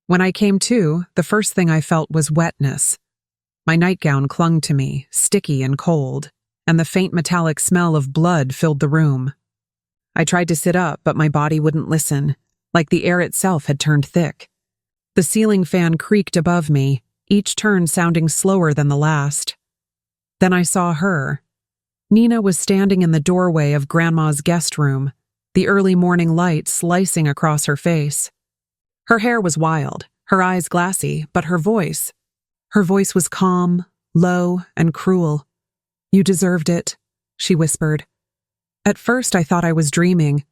When I came to, the first thing I felt was wetness. My nightgown clung to me, sticky and cold, and the faint metallic smell of blood filled the room. I tried to sit up, but my body wouldn't listen, like the air itself had turned thick. The ceiling fan creaked above me, each turn sounding slower than the last. Then I saw her. Nina was standing in the doorway of Grandma's guest room, the early morning light slicing across her face. Her hair was wild, her eyes glassy, but her voice was calm, low, and cruel. "You deserved it," she whispered. At first I thought I was dreaming.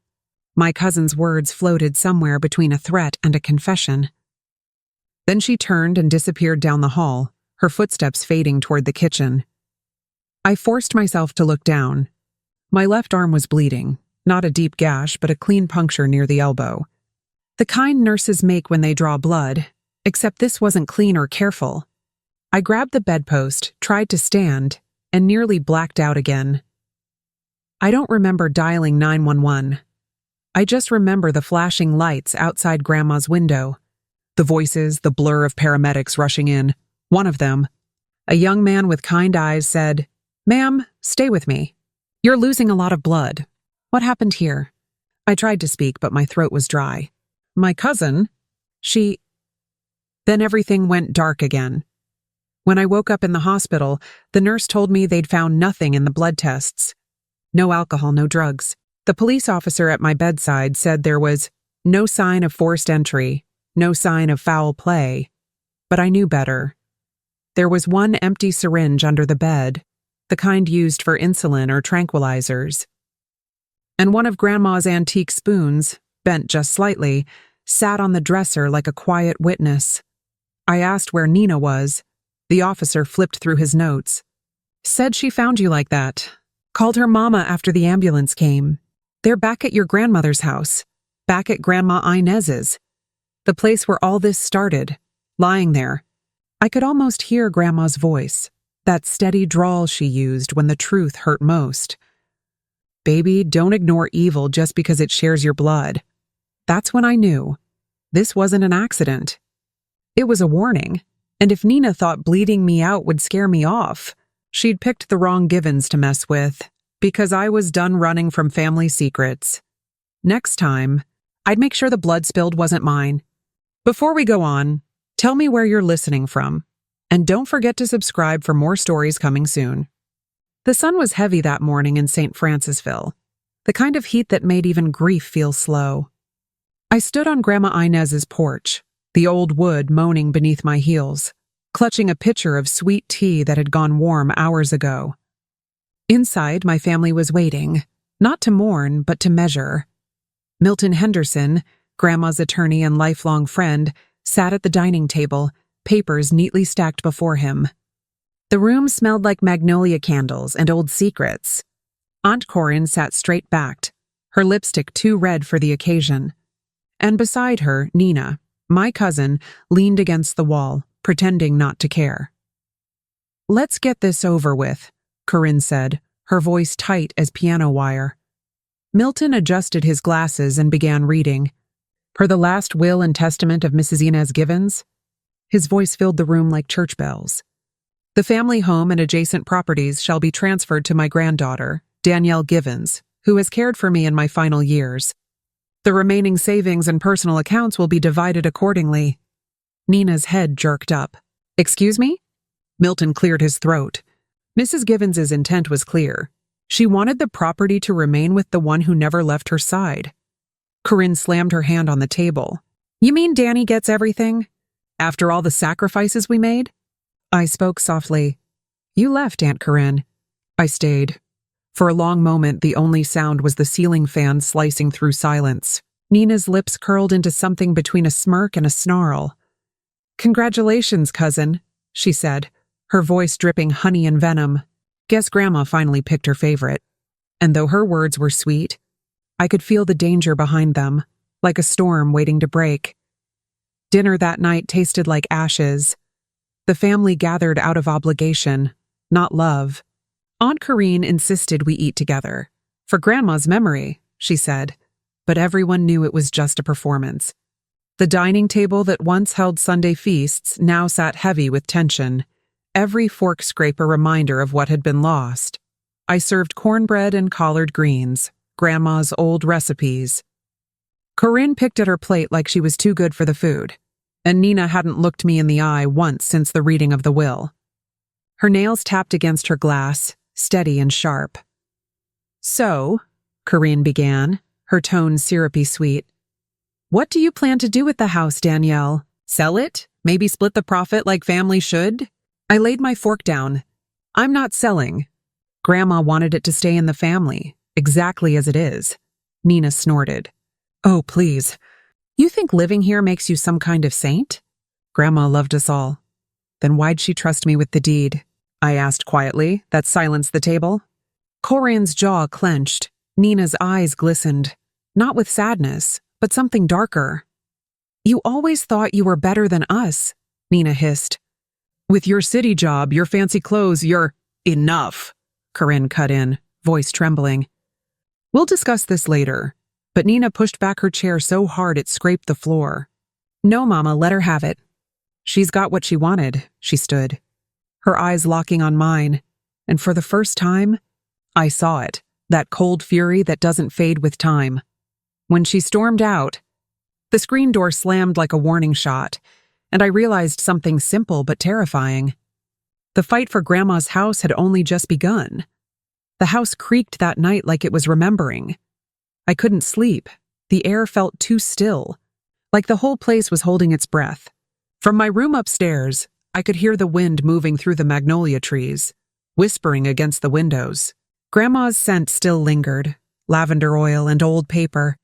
My cousin's words floated somewhere between a threat and a confession. Then she turned and disappeared down the hall, her footsteps fading toward the kitchen. I forced myself to look down. My left arm was bleeding, not a deep gash, but a clean puncture near the elbow. The kind nurses make when they draw blood, except this wasn't clean or careful. I grabbed the bedpost, tried to stand, and nearly blacked out again. I don't remember dialing 911. I just remember the flashing lights outside Grandma's window. The voices, the blur of paramedics rushing in. One of them, a young man with kind eyes, said, "Ma'am, stay with me. You're losing a lot of blood. What happened here?" I tried to speak, but my throat was dry. "My cousin, she..." Then everything went dark again. When I woke up in the hospital, the nurse told me they'd found nothing in the blood tests. No alcohol, no drugs. The police officer at my bedside said there was no sign of forced entry, no sign of foul play. But I knew better. There was one empty syringe under the bed, the kind used for insulin or tranquilizers. And one of Grandma's antique spoons, bent just slightly, sat on the dresser like a quiet witness. I asked where Nina was. The officer flipped through his notes. "Said she found you like that. Called her mama after the ambulance came. They're back at your grandmother's house, back at Grandma Inez's. The place where all this started, lying there." I could almost hear Grandma's voice, that steady drawl she used when the truth hurt most. "Baby, don't ignore evil just because it shares your blood." That's when I knew. This wasn't an accident. It was a warning, and if Nina thought bleeding me out would scare me off, she'd picked the wrong Givens to mess with, because I was done running from family secrets. Next time, I'd make sure the blood spilled wasn't mine. Before we go on, tell me where you're listening from, and don't forget to subscribe for more stories coming soon. The sun was heavy that morning in St. Francisville, the kind of heat that made even grief feel slow. I stood on Grandma Inez's porch, the old wood moaning beneath my heels, clutching a pitcher of sweet tea that had gone warm hours ago. Inside, my family was waiting, not to mourn, but to measure. Milton Henderson, Grandma's attorney and lifelong friend, sat at the dining table, papers neatly stacked before him. The room smelled like magnolia candles and old secrets. Aunt Corinne sat straight-backed, her lipstick too red for the occasion. And beside her, Nina, my cousin, leaned against the wall, pretending not to care. "Let's get this over with," Corinne said, her voice tight as piano wire. Milton adjusted his glasses and began reading. "Per the last will and testament of Mrs. Inez Givens." His voice filled the room like church bells. "The family home and adjacent properties shall be transferred to my granddaughter, Danielle Givens, who has cared for me in my final years. The remaining savings and personal accounts will be divided accordingly." Nina's head jerked up. "Excuse me?" Milton cleared his throat. Mrs. Givens's intent was clear. She wanted the property to remain with the one who never left her side. Corinne slammed her hand on the table. "You mean Danny gets everything? After all the sacrifices we made?" I spoke softly. "You left, Aunt Corinne." I stayed. For a long moment, the only sound was the ceiling fan slicing through silence. Nina's lips curled into something between a smirk and a snarl. "Congratulations, cousin," she said, her voice dripping honey and venom. Guess Grandma finally picked her favorite. And though her words were sweet, I could feel the danger behind them, like a storm waiting to break. Dinner that night tasted like ashes. The family gathered out of obligation, not love. Aunt Corinne insisted we eat together. For Grandma's memory, she said, but everyone knew it was just a performance. The dining table that once held Sunday feasts now sat heavy with tension, every fork scrape a reminder of what had been lost. I served cornbread and collard greens, Grandma's old recipes. Corinne picked at her plate like she was too good for the food, and Nina hadn't looked me in the eye once since the reading of the will. Her nails tapped against her glass, steady and sharp. "So," Corinne began, her tone syrupy sweet, "what do you plan to do with the house, Danielle? Sell it? Maybe split the profit like family should?" I laid my fork down. "I'm not selling. Grandma wanted it to stay in the family, exactly as it is." Nina snorted. "Oh, please. You think living here makes you some kind of saint? Grandma loved us all. Then why'd she trust me with the deed?" I asked quietly, that silenced the table. Corinne's jaw clenched. Nina's eyes glistened, not with sadness, but something darker. "You always thought you were better than us," Nina hissed. "With your city job, your fancy clothes, your—" "Enough," Corinne cut in, voice trembling. "We'll discuss this later." But Nina pushed back her chair so hard it scraped the floor. "No, Mama, let her have it. She's got what she wanted." She stood, her eyes locking on mine, and for the first time, I saw it, that cold fury that doesn't fade with time. When she stormed out, the screen door slammed like a warning shot, and I realized something simple but terrifying. The fight for Grandma's house had only just begun. The house creaked that night like it was remembering. I couldn't sleep. The air felt too still, like the whole place was holding its breath. From my room upstairs, I could hear the wind moving through the magnolia trees, whispering against the windows. Grandma's scent still lingered, lavender oil and old paper,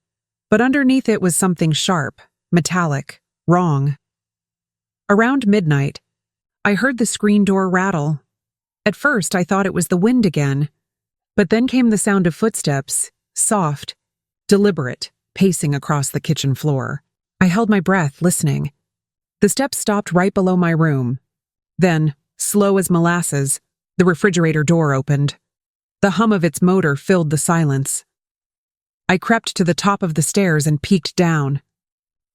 but underneath it was something sharp, metallic, wrong. Around midnight, I heard the screen door rattle. At first, I thought it was the wind again, but then came the sound of footsteps, soft, deliberate, pacing across the kitchen floor. I held my breath, listening. The steps stopped right below my room. Then, slow as molasses, the refrigerator door opened. The hum of its motor filled the silence. I crept to the top of the stairs and peeked down.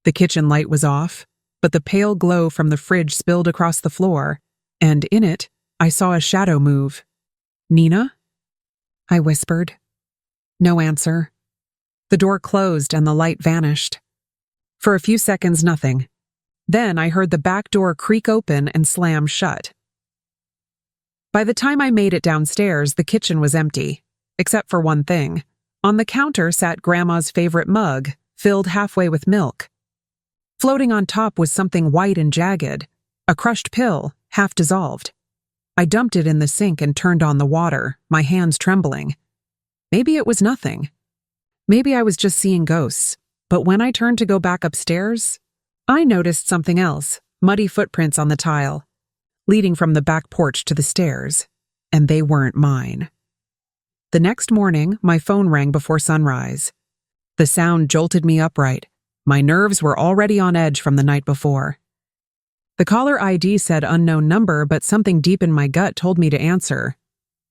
The kitchen light was off, but the pale glow from the fridge spilled across the floor, and in it, I saw a shadow move. "Nina?" I whispered. No answer. The door closed and the light vanished. For a few seconds, nothing. Then I heard the back door creak open and slam shut. By the time I made it downstairs, the kitchen was empty, except for one thing. On the counter sat Grandma's favorite mug, filled halfway with milk. Floating on top was something white and jagged, a crushed pill, half dissolved. I dumped it in the sink and turned on the water, my hands trembling. Maybe it was nothing. Maybe I was just seeing ghosts. But when I turned to go back upstairs, I noticed something else, muddy footprints on the tile, leading from the back porch to the stairs, and they weren't mine. The next morning, my phone rang before sunrise. The sound jolted me upright. My nerves were already on edge from the night before. The caller ID said unknown number, but something deep in my gut told me to answer.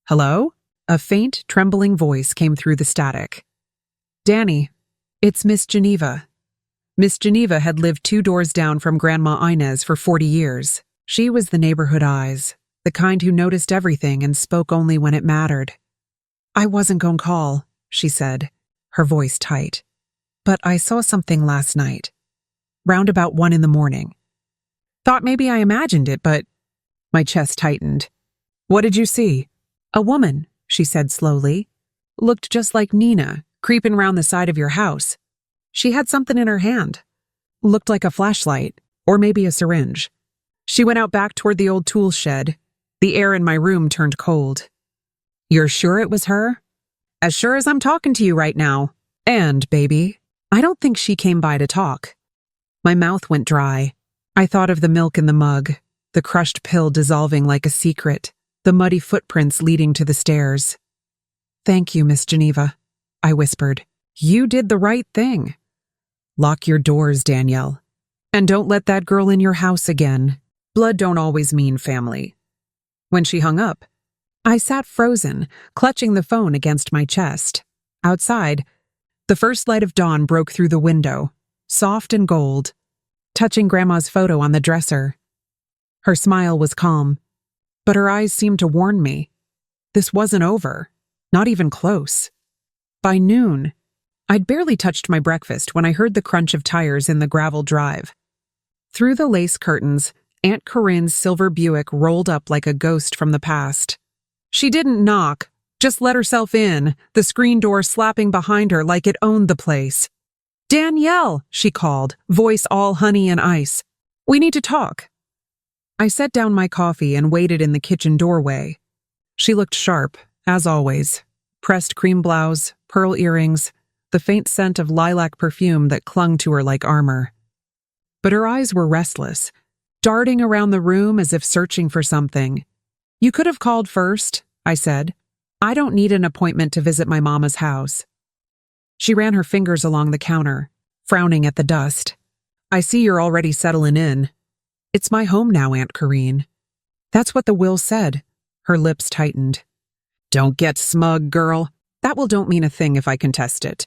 "Hello?" A faint, trembling voice came through the static. "Danny, it's Miss Geneva." Miss Geneva had lived 2 doors down from Grandma Inez for 40 years. She was the neighborhood eyes, the kind who noticed everything and spoke only when it mattered. "I wasn't gonna call," she said, her voice tight. "But I saw something last night, round about 1 a.m. Thought maybe I imagined it, but—" My chest tightened. "What did you see?" "A woman," she said slowly. "Looked just like Nina, creeping round the side of your house. She had something in her hand. Looked like a flashlight, or maybe a syringe. She went out back toward the old tool shed. The air in my room turned cold." "You're sure it was her?" "As sure as I'm talking to you right now. And, baby, I don't think she came by to talk." My mouth went dry. I thought of the milk in the mug, the crushed pill dissolving like a secret, the muddy footprints leading to the stairs. "Thank you, Miss Geneva," I whispered. "You did the right thing. Lock your doors, Danielle. And don't let that girl in your house again. Blood don't always mean family." When she hung up, I sat frozen, clutching the phone against my chest. Outside, the first light of dawn broke through the window, soft and gold, touching Grandma's photo on the dresser. Her smile was calm, but her eyes seemed to warn me. This wasn't over, not even close. By noon, I'd barely touched my breakfast when I heard the crunch of tires in the gravel drive. Through the lace curtains, Aunt Corinne's silver Buick rolled up like a ghost from the past. She didn't knock, just let herself in, the screen door slapping behind her like it owned the place. "Danielle," she called, voice all honey and ice. "We need to talk." I set down my coffee and waited in the kitchen doorway. She looked sharp, as always. Pressed cream blouse, pearl earrings, the faint scent of lilac perfume that clung to her like armor. But her eyes were restless, darting around the room as if searching for something. "You could have called first," I said. "I don't need an appointment to visit my mama's house." She ran her fingers along the counter, frowning at the dust. "I see you're already settling in." "It's my home now, Aunt Corinne." "That's what the will said." Her lips tightened. "Don't get smug, girl. That will don't mean a thing if I contest it.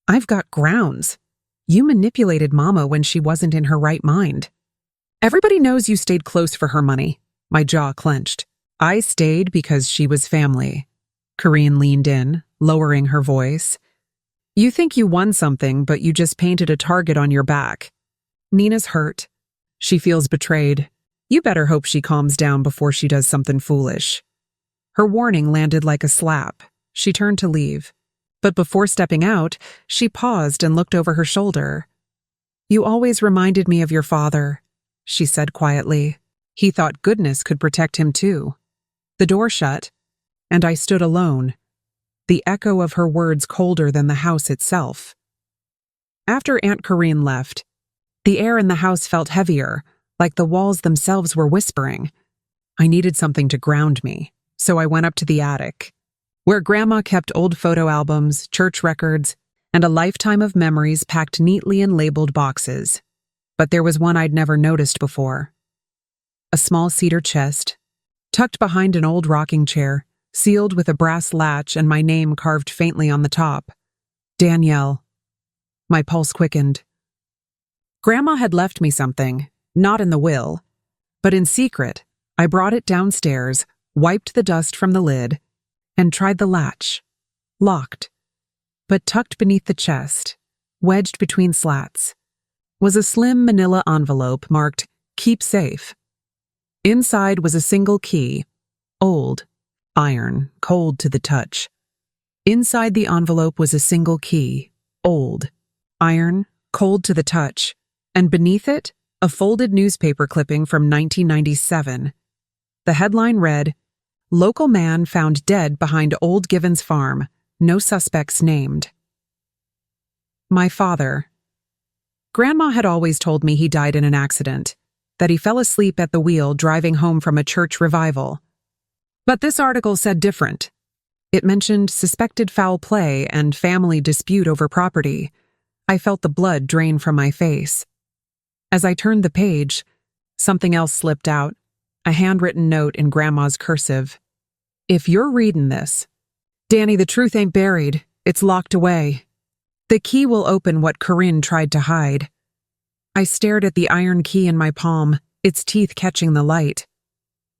I've got grounds. You manipulated Mama when she wasn't in her right mind. Everybody knows you stayed close for her money." My jaw clenched. "I stayed because she was family." Corinne leaned in, lowering her voice. "You think you won something, but you just painted a target on your back. Nina's hurt. She feels betrayed. You better hope she calms down before she does something foolish." Her warning landed like a slap. She turned to leave. But before stepping out, she paused and looked over her shoulder. "You always reminded me of your father," she said quietly. "He thought goodness could protect him too." The door shut, and I stood alone, the echo of her words colder than the house itself. After Aunt Corinne left, the air in the house felt heavier, like the walls themselves were whispering. I needed something to ground me, so I went up to the attic, where Grandma kept old photo albums, church records, and a lifetime of memories packed neatly in labeled boxes. But there was one I'd never noticed before. A small cedar chest, tucked behind an old rocking chair, sealed with a brass latch and my name carved faintly on the top. Danielle. My pulse quickened. Grandma had left me something, not in the will, but in secret. I brought it downstairs, wiped the dust from the lid, and tried the latch. Locked. But tucked beneath the chest, wedged between slats, was a slim manila envelope marked "Keep Safe." Inside was a single key, old, iron, cold to the touch. Inside the envelope was a single key, old, iron, cold to the touch, and beneath it, a folded newspaper clipping from 1997. The headline read, "Local man found dead behind Old Givens Farm. No suspects named." My father. Grandma had always told me he died in an accident, that he fell asleep at the wheel driving home from a church revival. But this article said different. It mentioned suspected foul play and family dispute over property. I felt the blood drain from my face. As I turned the page, something else slipped out, a handwritten note in Grandma's cursive. "If you're reading this, Danny, the truth ain't buried. It's locked away. The key will open what Corinne tried to hide." I stared at the iron key in my palm, its teeth catching the light.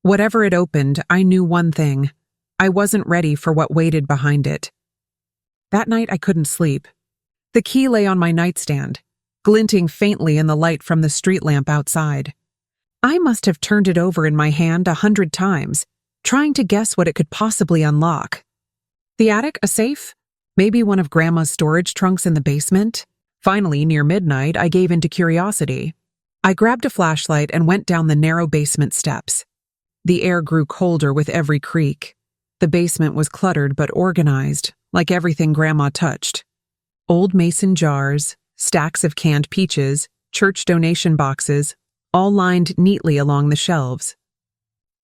Whatever it opened, I knew one thing. I wasn't ready for what waited behind it. That night I couldn't sleep. The key lay on my nightstand, glinting faintly in the light from the street lamp outside. I must have turned it over in my hand 100 times, trying to guess what it could possibly unlock. The attic, a safe? Maybe one of Grandma's storage trunks in the basement? Finally, near midnight, I gave in to curiosity. I grabbed a flashlight and went down the narrow basement steps. The air grew colder with every creak. The basement was cluttered but organized, like everything Grandma touched. Old mason jars, stacks of canned peaches, church donation boxes, all lined neatly along the shelves.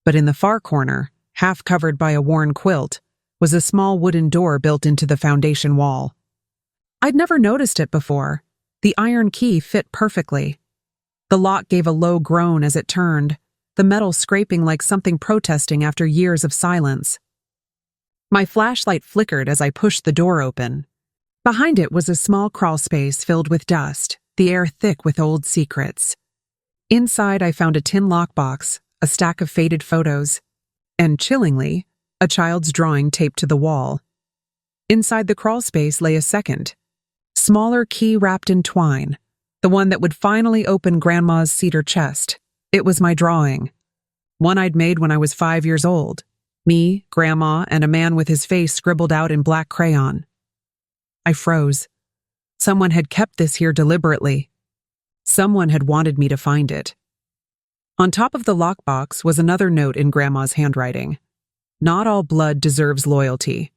But in the far corner, half covered by a worn quilt, was a small wooden door built into the foundation wall. I'd never noticed it before. The iron key fit perfectly. The lock gave a low groan as it turned, the metal scraping like something protesting after years of silence. My flashlight flickered as I pushed the door open. Behind it was a small crawl space filled with dust, the air thick with old secrets. Inside, I found a tin lockbox, a stack of faded photos, and, chillingly, a child's drawing taped to the wall. Inside the crawlspace lay a second, smaller key wrapped in twine, the one that would finally open Grandma's cedar chest. It was my drawing, one I'd made when I was 5 years old. Me, Grandma, and a man with his face scribbled out in black crayon. I froze. Someone had kept this here deliberately. Someone had wanted me to find it. On top of the lockbox was another note in Grandma's handwriting. Not all blood deserves loyalty.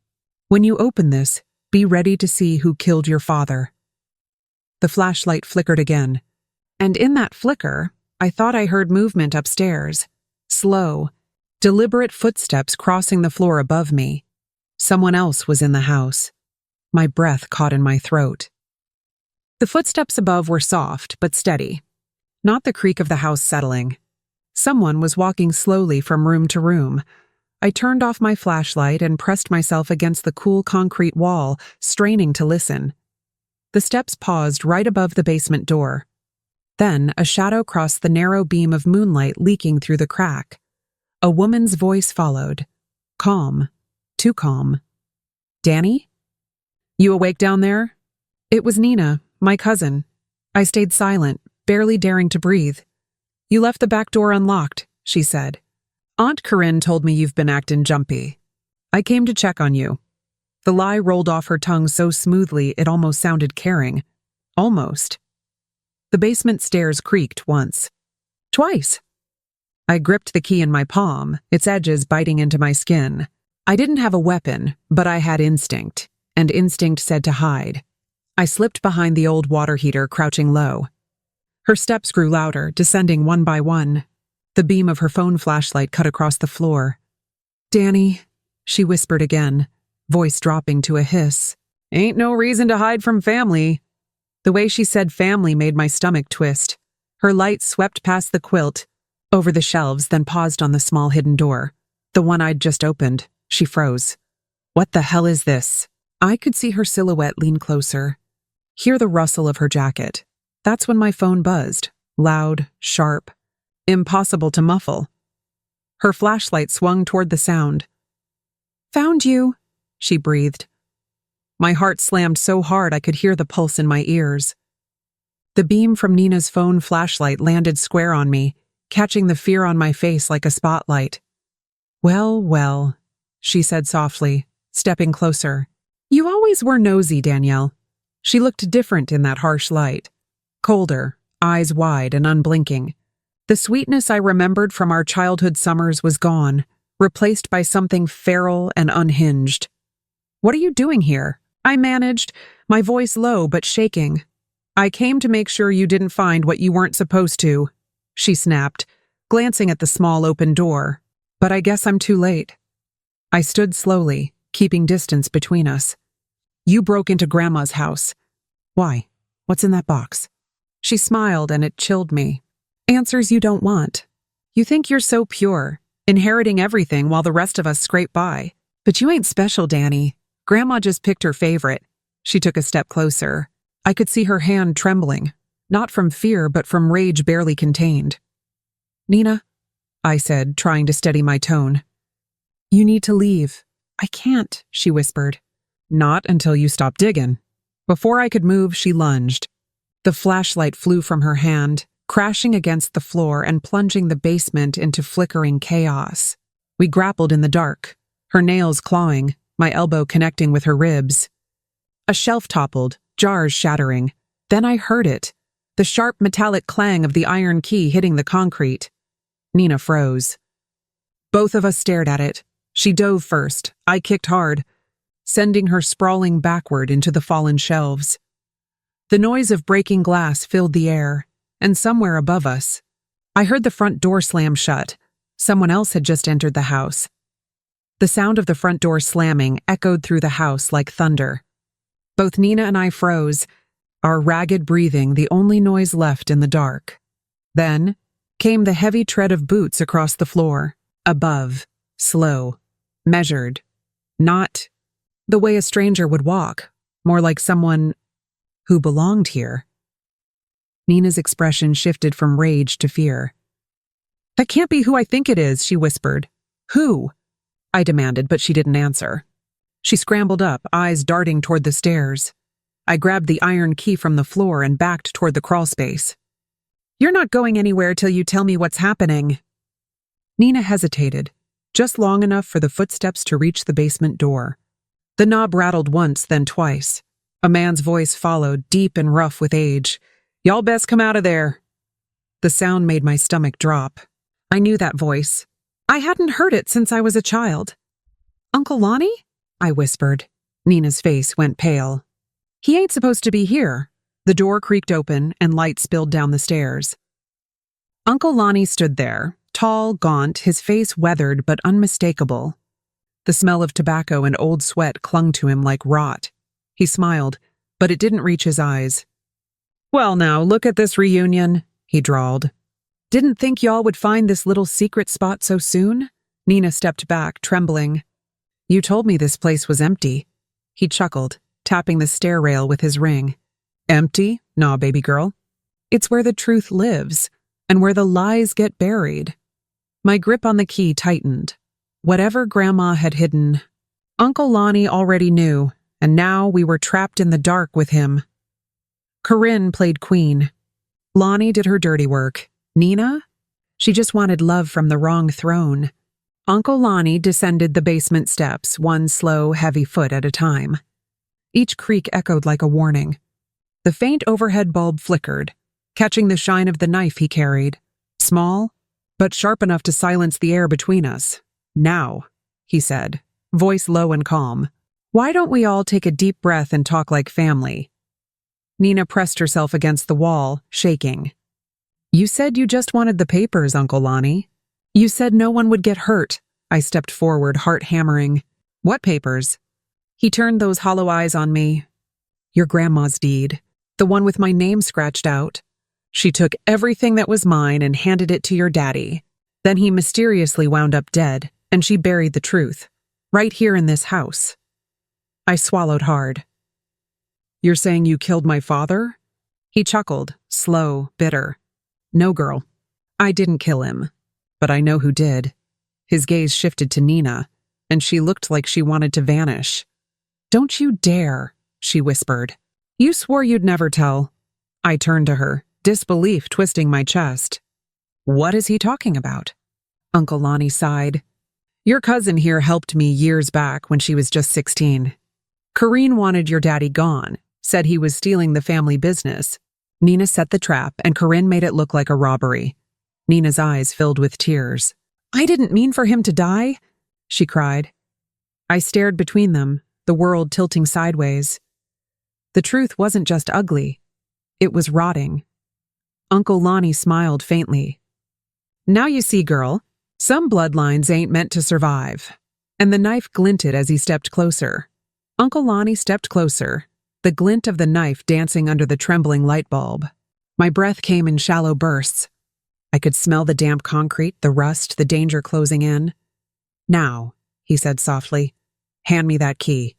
When you open this, be ready to see who killed your father. The flashlight flickered again, and in that flicker, I thought I heard movement upstairs. Slow, deliberate footsteps crossing the floor above me. Someone else was in the house. My breath caught in my throat. The footsteps above were soft but steady, not the creak of the house settling. Someone was walking slowly from room to room. I turned off my flashlight and pressed myself against the cool concrete wall, straining to listen. The steps paused right above the basement door. Then a shadow crossed the narrow beam of moonlight leaking through the crack. A woman's voice followed. Calm. Too calm. Danny? You awake down there? It was Nina, my cousin. I stayed silent, barely daring to breathe. You left the back door unlocked, she said. Aunt Corinne told me you've been acting jumpy. I came to check on you. The lie rolled off her tongue so smoothly it almost sounded caring. Almost. The basement stairs creaked once. Twice. I gripped the key in my palm, its edges biting into my skin. I didn't have a weapon, but I had instinct, and instinct said to hide. I slipped behind the old water heater, crouching low. Her steps grew louder, descending one by one. The beam of her phone flashlight cut across the floor. Danny, she whispered again, voice dropping to a hiss. Ain't no reason to hide from family. The way she said family made my stomach twist. Her light swept past the quilt, over the shelves, then paused on the small hidden door. The one I'd just opened. She froze. What the hell is this? I could see her silhouette lean closer, hear the rustle of her jacket. That's when my phone buzzed, loud, sharp, impossible to muffle. Her flashlight swung toward the sound. Found you, she breathed. My heart slammed so hard I could hear the pulse in my ears. The beam from Nina's phone flashlight landed square on me, catching the fear on my face like a spotlight. Well, well, she said softly, stepping closer. You always were nosy, Danielle. She looked different in that harsh light. Colder, eyes wide and unblinking. The sweetness I remembered from our childhood summers was gone, replaced by something feral and unhinged. What are you doing here? I managed, my voice low but shaking. I came to make sure you didn't find what you weren't supposed to, she snapped, glancing at the small open door. But I guess I'm too late. I stood slowly, keeping distance between us. You broke into Grandma's house. Why? What's in that box? She smiled and it chilled me. Answers you don't want. You think you're so pure, inheriting everything while the rest of us scrape by. But you ain't special, Danny. Grandma just picked her favorite. She took a step closer. I could see her hand trembling, not from fear but from rage barely contained. Nina, I said, trying to steady my tone. You need to leave. I can't, she whispered. Not until you stop digging. Before I could move, she lunged. The flashlight flew from her hand, crashing against the floor and plunging the basement into flickering chaos. We grappled in the dark, her nails clawing, my elbow connecting with her ribs. A shelf toppled, jars shattering. Then I heard it, the sharp metallic clang of the iron key hitting the concrete. Nina froze. Both of us stared at it. She dove first. I kicked hard, sending her sprawling backward into the fallen shelves. The noise of breaking glass filled the air, and somewhere above us, I heard the front door slam shut. Someone else had just entered the house. The sound of the front door slamming echoed through the house like thunder. Both Nina and I froze, our ragged breathing the only noise left in the dark. Then came the heavy tread of boots across the floor, above, slow, measured, not the way a stranger would walk, more like someone who belonged here. Nina's expression shifted from rage to fear. "That can't be who I think it is," she whispered. "Who?" I demanded, but she didn't answer. She scrambled up, eyes darting toward the stairs. I grabbed the iron key from the floor and backed toward the crawlspace. "You're not going anywhere till you tell me what's happening." Nina hesitated, just long enough for the footsteps to reach the basement door. The knob rattled once, then twice. A man's voice followed, deep and rough with age. "Y'all best come out of there." The sound made my stomach drop. I knew that voice. I hadn't heard it since I was a child. "Uncle Lonnie?" I whispered. Nina's face went pale. "He ain't supposed to be here." The door creaked open and light spilled down the stairs. Uncle Lonnie stood there, tall, gaunt, his face weathered but unmistakable. The smell of tobacco and old sweat clung to him like rot. He smiled, but it didn't reach his eyes. "Well now, look at this reunion," he drawled. "Didn't think y'all would find this little secret spot so soon?" Nina stepped back, trembling. "You told me this place was empty." He chuckled, tapping the stair rail with his ring. "Empty? Nah, baby girl. It's where the truth lives, and where the lies get buried." My grip on the key tightened. Whatever Grandma had hidden, Uncle Lonnie already knew, and now we were trapped in the dark with him. Corinne played queen. Lonnie did her dirty work. Nina? She just wanted love from the wrong throne. Uncle Lonnie descended the basement steps, one slow, heavy foot at a time. Each creak echoed like a warning. The faint overhead bulb flickered, catching the shine of the knife he carried. Small, but sharp enough to silence the air between us. "Now," he said, voice low and calm. "Why don't we all take a deep breath and talk like family?" Nina pressed herself against the wall, shaking. "You said you just wanted the papers, Uncle Lonnie. You said no one would get hurt." I stepped forward, heart hammering. "What papers?" He turned those hollow eyes on me. "Your grandma's deed, the one with my name scratched out. She took everything that was mine and handed it to your daddy. Then he mysteriously wound up dead, and she buried the truth, right here in this house." I swallowed hard. "You're saying you killed my father?" He chuckled, slow, bitter. "No, girl. I didn't kill him. But I know who did." His gaze shifted to Nina, and she looked like she wanted to vanish. "Don't you dare," she whispered. "You swore you'd never tell." I turned to her, disbelief twisting my chest. "What is he talking about?" Uncle Lonnie sighed. "Your cousin here helped me years back when she was just 16. Corinne wanted your daddy gone, said he was stealing the family business. Nina set the trap, and Corinne made it look like a robbery." Nina's eyes filled with tears. "I didn't mean for him to die," she cried. I stared between them, the world tilting sideways. The truth wasn't just ugly. It was rotting. Uncle Lonnie smiled faintly. "Now you see, girl, some bloodlines ain't meant to survive." And the knife glinted as he stepped closer. Uncle Lonnie stepped closer, the glint of the knife dancing under the trembling light bulb. My breath came in shallow bursts. I could smell the damp concrete, the rust, the danger closing in. "Now," he said softly, "hand me that key."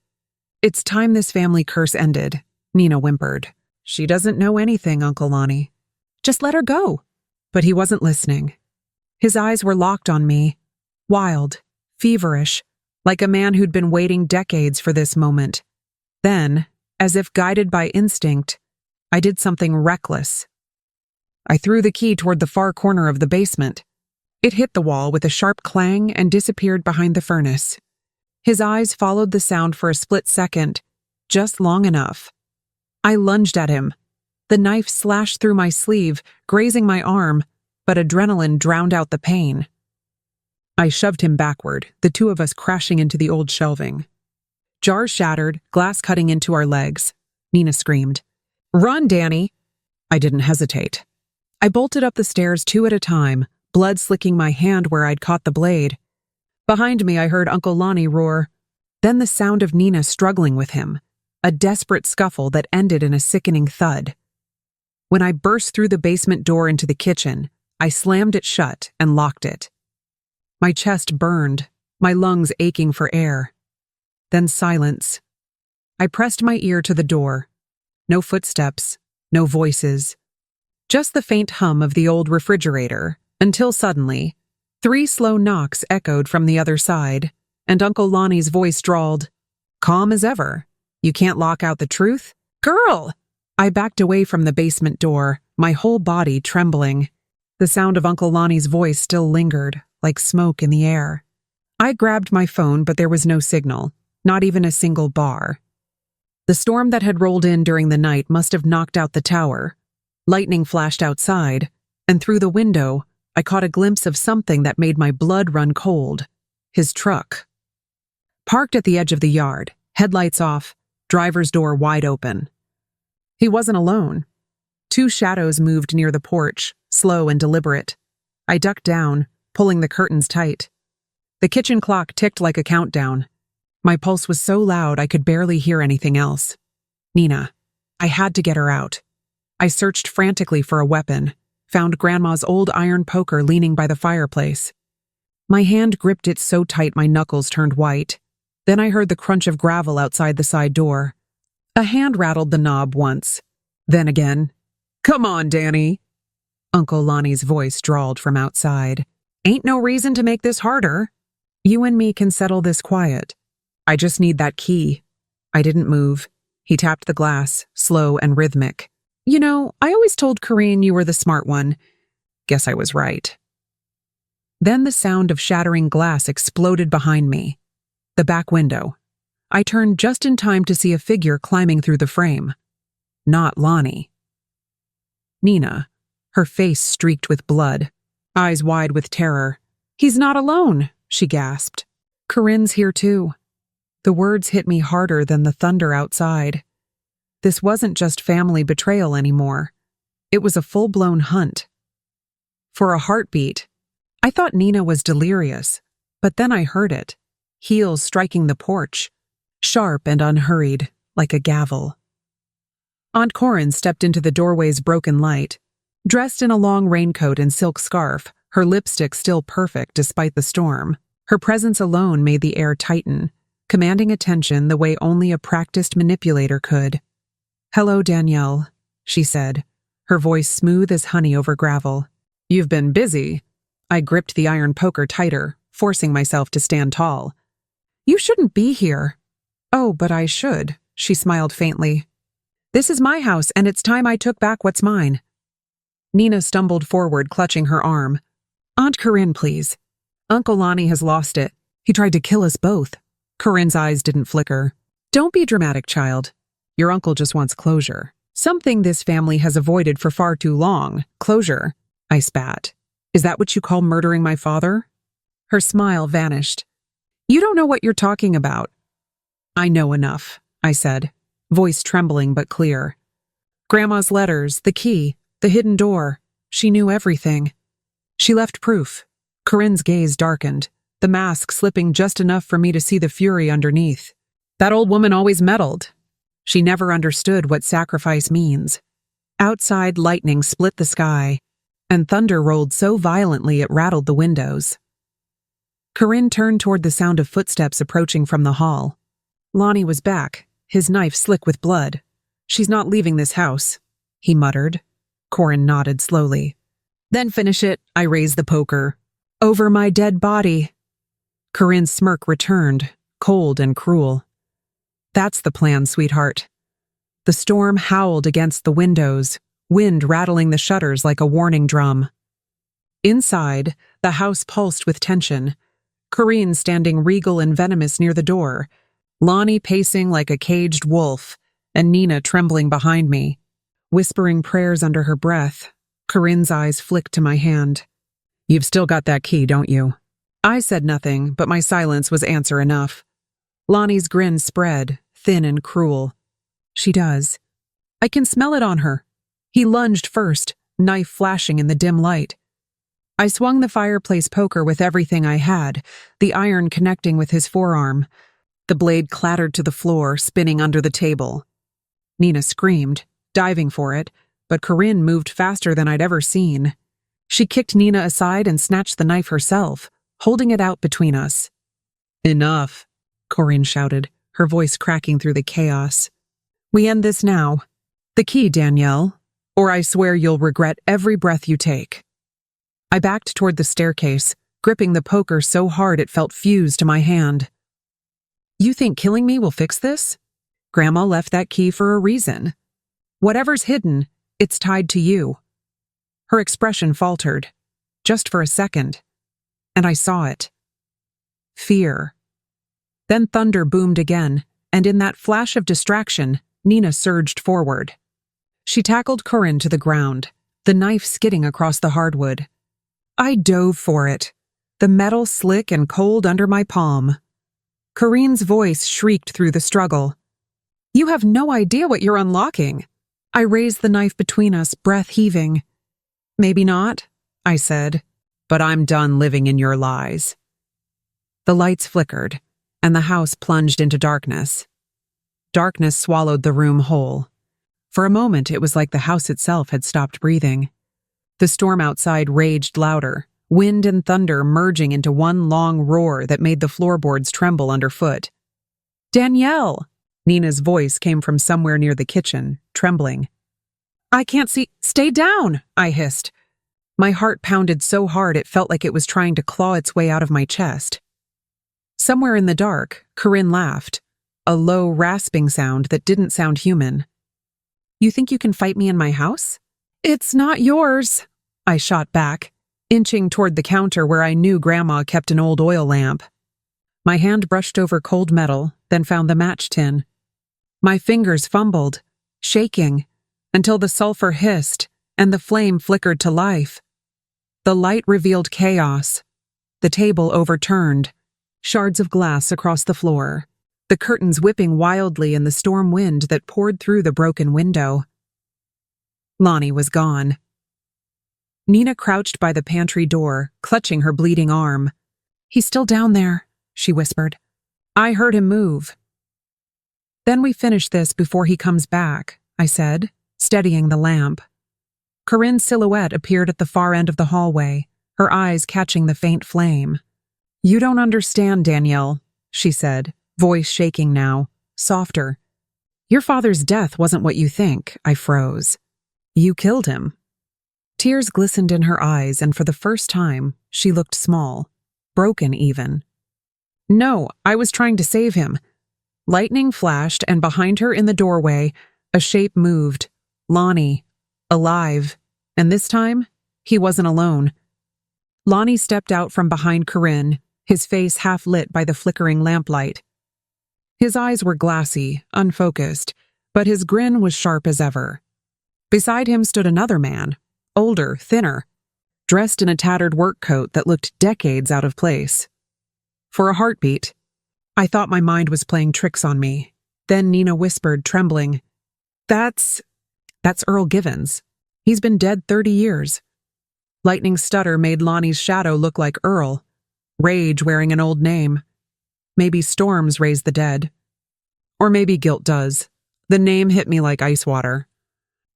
"It's time this family curse ended," Nina whimpered. "She doesn't know anything, Uncle Lonnie. Just let her go." But he wasn't listening. His eyes were locked on me, wild, feverish, like a man who'd been waiting decades for this moment. Then, as if guided by instinct, I did something reckless. I threw the key toward the far corner of the basement. It hit the wall with a sharp clang and disappeared behind the furnace. His eyes followed the sound for a split second, just long enough. I lunged at him. The knife slashed through my sleeve, grazing my arm, but adrenaline drowned out the pain. I shoved him backward, the two of us crashing into the old shelving. Jars shattered, glass cutting into our legs. Nina screamed, "Run, Danny!" I didn't hesitate. I bolted up the stairs 2 at a time, blood slicking my hand where I'd caught the blade. Behind me, I heard Uncle Lonnie roar. Then the sound of Nina struggling with him, a desperate scuffle that ended in a sickening thud. When I burst through the basement door into the kitchen, I slammed it shut and locked it. My chest burned, my lungs aching for air. Then silence. I pressed my ear to the door. No footsteps, no voices. just the faint hum of the old refrigerator, until suddenly, 3 slow knocks echoed from the other side, and Uncle Lonnie's voice drawled, "Calm as ever. You can't lock out the truth? Girl!" I backed away from the basement door, my whole body trembling. The sound of Uncle Lonnie's voice still lingered, like smoke in the air. I grabbed my phone, but there was no signal, not even a single bar. The storm that had rolled in during the night must have knocked out the tower. Lightning flashed outside, and through the window, I caught a glimpse of something that made my blood run cold. His truck. Parked at the edge of the yard, headlights off, driver's door wide open. He wasn't alone. 2 shadows moved near the porch, slow and deliberate. I ducked down, pulling the curtains tight. The kitchen clock ticked like a countdown. My pulse was so loud I could barely hear anything else. Nina. I had to get her out. I searched frantically for a weapon, found Grandma's old iron poker leaning by the fireplace. My hand gripped it so tight my knuckles turned white. Then I heard the crunch of gravel outside the side door. A hand rattled the knob once. Then again. "Come on, Danny." Uncle Lonnie's voice drawled from outside. "Ain't no reason to make this harder. You and me can settle this quiet. I just need that key." I didn't move. He tapped the glass, slow and rhythmic. "You know, I always told Corinne you were the smart one. Guess I was right." Then the sound of shattering glass exploded behind me. The back window. I turned just in time to see a figure climbing through the frame. Not Lonnie. Nina, her face streaked with blood, eyes wide with terror. "He's not alone," she gasped. "Corinne's here too." The words hit me harder than the thunder outside. This wasn't just family betrayal anymore. It was a full-blown hunt. For a heartbeat, I thought Nina was delirious, but then I heard it, heels striking the porch, sharp and unhurried, like a gavel. Aunt Corinne stepped into the doorway's broken light, dressed in a long raincoat and silk scarf, her lipstick still perfect despite the storm. Her presence alone made the air tighten, commanding attention the way only a practiced manipulator could. "Hello, Danielle," she said, her voice smooth as honey over gravel. "You've been busy." I gripped the iron poker tighter, forcing myself to stand tall. "You shouldn't be here." "Oh, but I should," she smiled faintly. "This is my house, and it's time I took back what's mine." Nina stumbled forward, clutching her arm. "Aunt Corinne, please. Uncle Lonnie has lost it. He tried to kill us both." Corinne's eyes didn't flicker. "Don't be dramatic, child. Your uncle just wants closure. Something this family has avoided for far too long. Closure." I spat. "Is that what you call murdering my father?" Her smile vanished. "You don't know what you're talking about." "I know enough," I said, voice trembling but clear. "Grandma's letters, the key, the hidden door. She knew everything. She left proof." Corinne's gaze darkened, the mask slipping just enough for me to see the fury underneath. "That old woman always meddled. She never understood what sacrifice means." Outside, lightning split the sky, and thunder rolled so violently it rattled the windows. Corinne turned toward the sound of footsteps approaching from the hall. Lonnie was back, his knife slick with blood. "She's not leaving this house," he muttered. Corinne nodded slowly. "Then finish it," I raised the poker. "Over my dead body." Corinne's smirk returned, cold and cruel. "That's the plan, sweetheart." The storm howled against the windows, wind rattling the shutters like a warning drum. Inside, the house pulsed with tension. Corinne standing regal and venomous near the door, Lonnie pacing like a caged wolf, and Nina trembling behind me. Whispering prayers under her breath, Corinne's eyes flicked to my hand. "You've still got that key, don't you?" I said nothing, but my silence was answer enough. Lonnie's grin spread, thin and cruel. "She does. I can smell it on her." He lunged first, knife flashing in the dim light. I swung the fireplace poker with everything I had, the iron connecting with his forearm. The blade clattered to the floor, spinning under the table. Nina screamed, diving for it, but Corinne moved faster than I'd ever seen. She kicked Nina aside and snatched the knife herself, holding it out between us. "Enough," Corinne shouted, her voice cracking through the chaos. "We end this now. The key, Danielle. or I swear you'll regret every breath you take. I backed toward the staircase, gripping the poker so hard it felt fused to my hand. You think killing me will fix this? Grandma left that key for a reason. Whatever's hidden, it's tied to you. Her expression faltered, just for a second, and I saw it. Fear. Then thunder boomed again, and in that flash of distraction, Nina surged forward. She tackled Corinne to the ground, the knife skidding across the hardwood. I dove for it, the metal slick and cold under my palm. Corinne's voice shrieked through the struggle. You have no idea what you're unlocking. I raised the knife between us, breath heaving. Maybe not, I said, but I'm done living in your lies. The lights flickered, and the house plunged into darkness. Darkness swallowed the room whole. For a moment, it was like the house itself had stopped breathing. The storm outside raged louder, wind and thunder merging into one long roar that made the floorboards tremble underfoot. Danielle! Nina's voice came from somewhere near the kitchen, trembling. I can't see. Stay down, I hissed. My heart pounded so hard it felt like it was trying to claw its way out of my chest. Somewhere in the dark, Corinne laughed, a low, rasping sound that didn't sound human. You think you can fight me in my house? It's not yours, I shot back, inching toward the counter where I knew Grandma kept an old oil lamp. My hand brushed over cold metal, then found the match tin. My fingers fumbled, shaking, until the sulfur hissed and the flame flickered to life. The light revealed chaos. The table overturned, shards of glass across the floor, the curtains whipping wildly in the storm wind that poured through the broken window. Lonnie was gone. Nina crouched by the pantry door, clutching her bleeding arm. He's still down there, she whispered. I heard him move. Then we finish this before he comes back, I said, steadying the lamp. Corinne's silhouette appeared at the far end of the hallway, her eyes catching the faint flame. You don't understand, Danielle, she said, voice shaking now, softer. Your father's death wasn't what you think, I froze. You killed him. Tears glistened in her eyes, and for the first time, she looked small, broken even. No, I was trying to save him. Lightning flashed, and behind her in the doorway, a shape moved. Lonnie, alive. And this time, he wasn't alone. Lonnie stepped out from behind Corinne, his face half lit by the flickering lamplight. His eyes were glassy, unfocused, but his grin was sharp as ever. Beside him stood another man, older, thinner, dressed in a tattered work coat that looked decades out of place. For a heartbeat, I thought my mind was playing tricks on me. Then Nina whispered, trembling, That's Earl Givens. He's been dead 30 years. Lightning's stutter made Lonnie's shadow look like Earl, rage wearing an old name. Maybe storms raise the dead. Or maybe guilt does. The name hit me like ice water.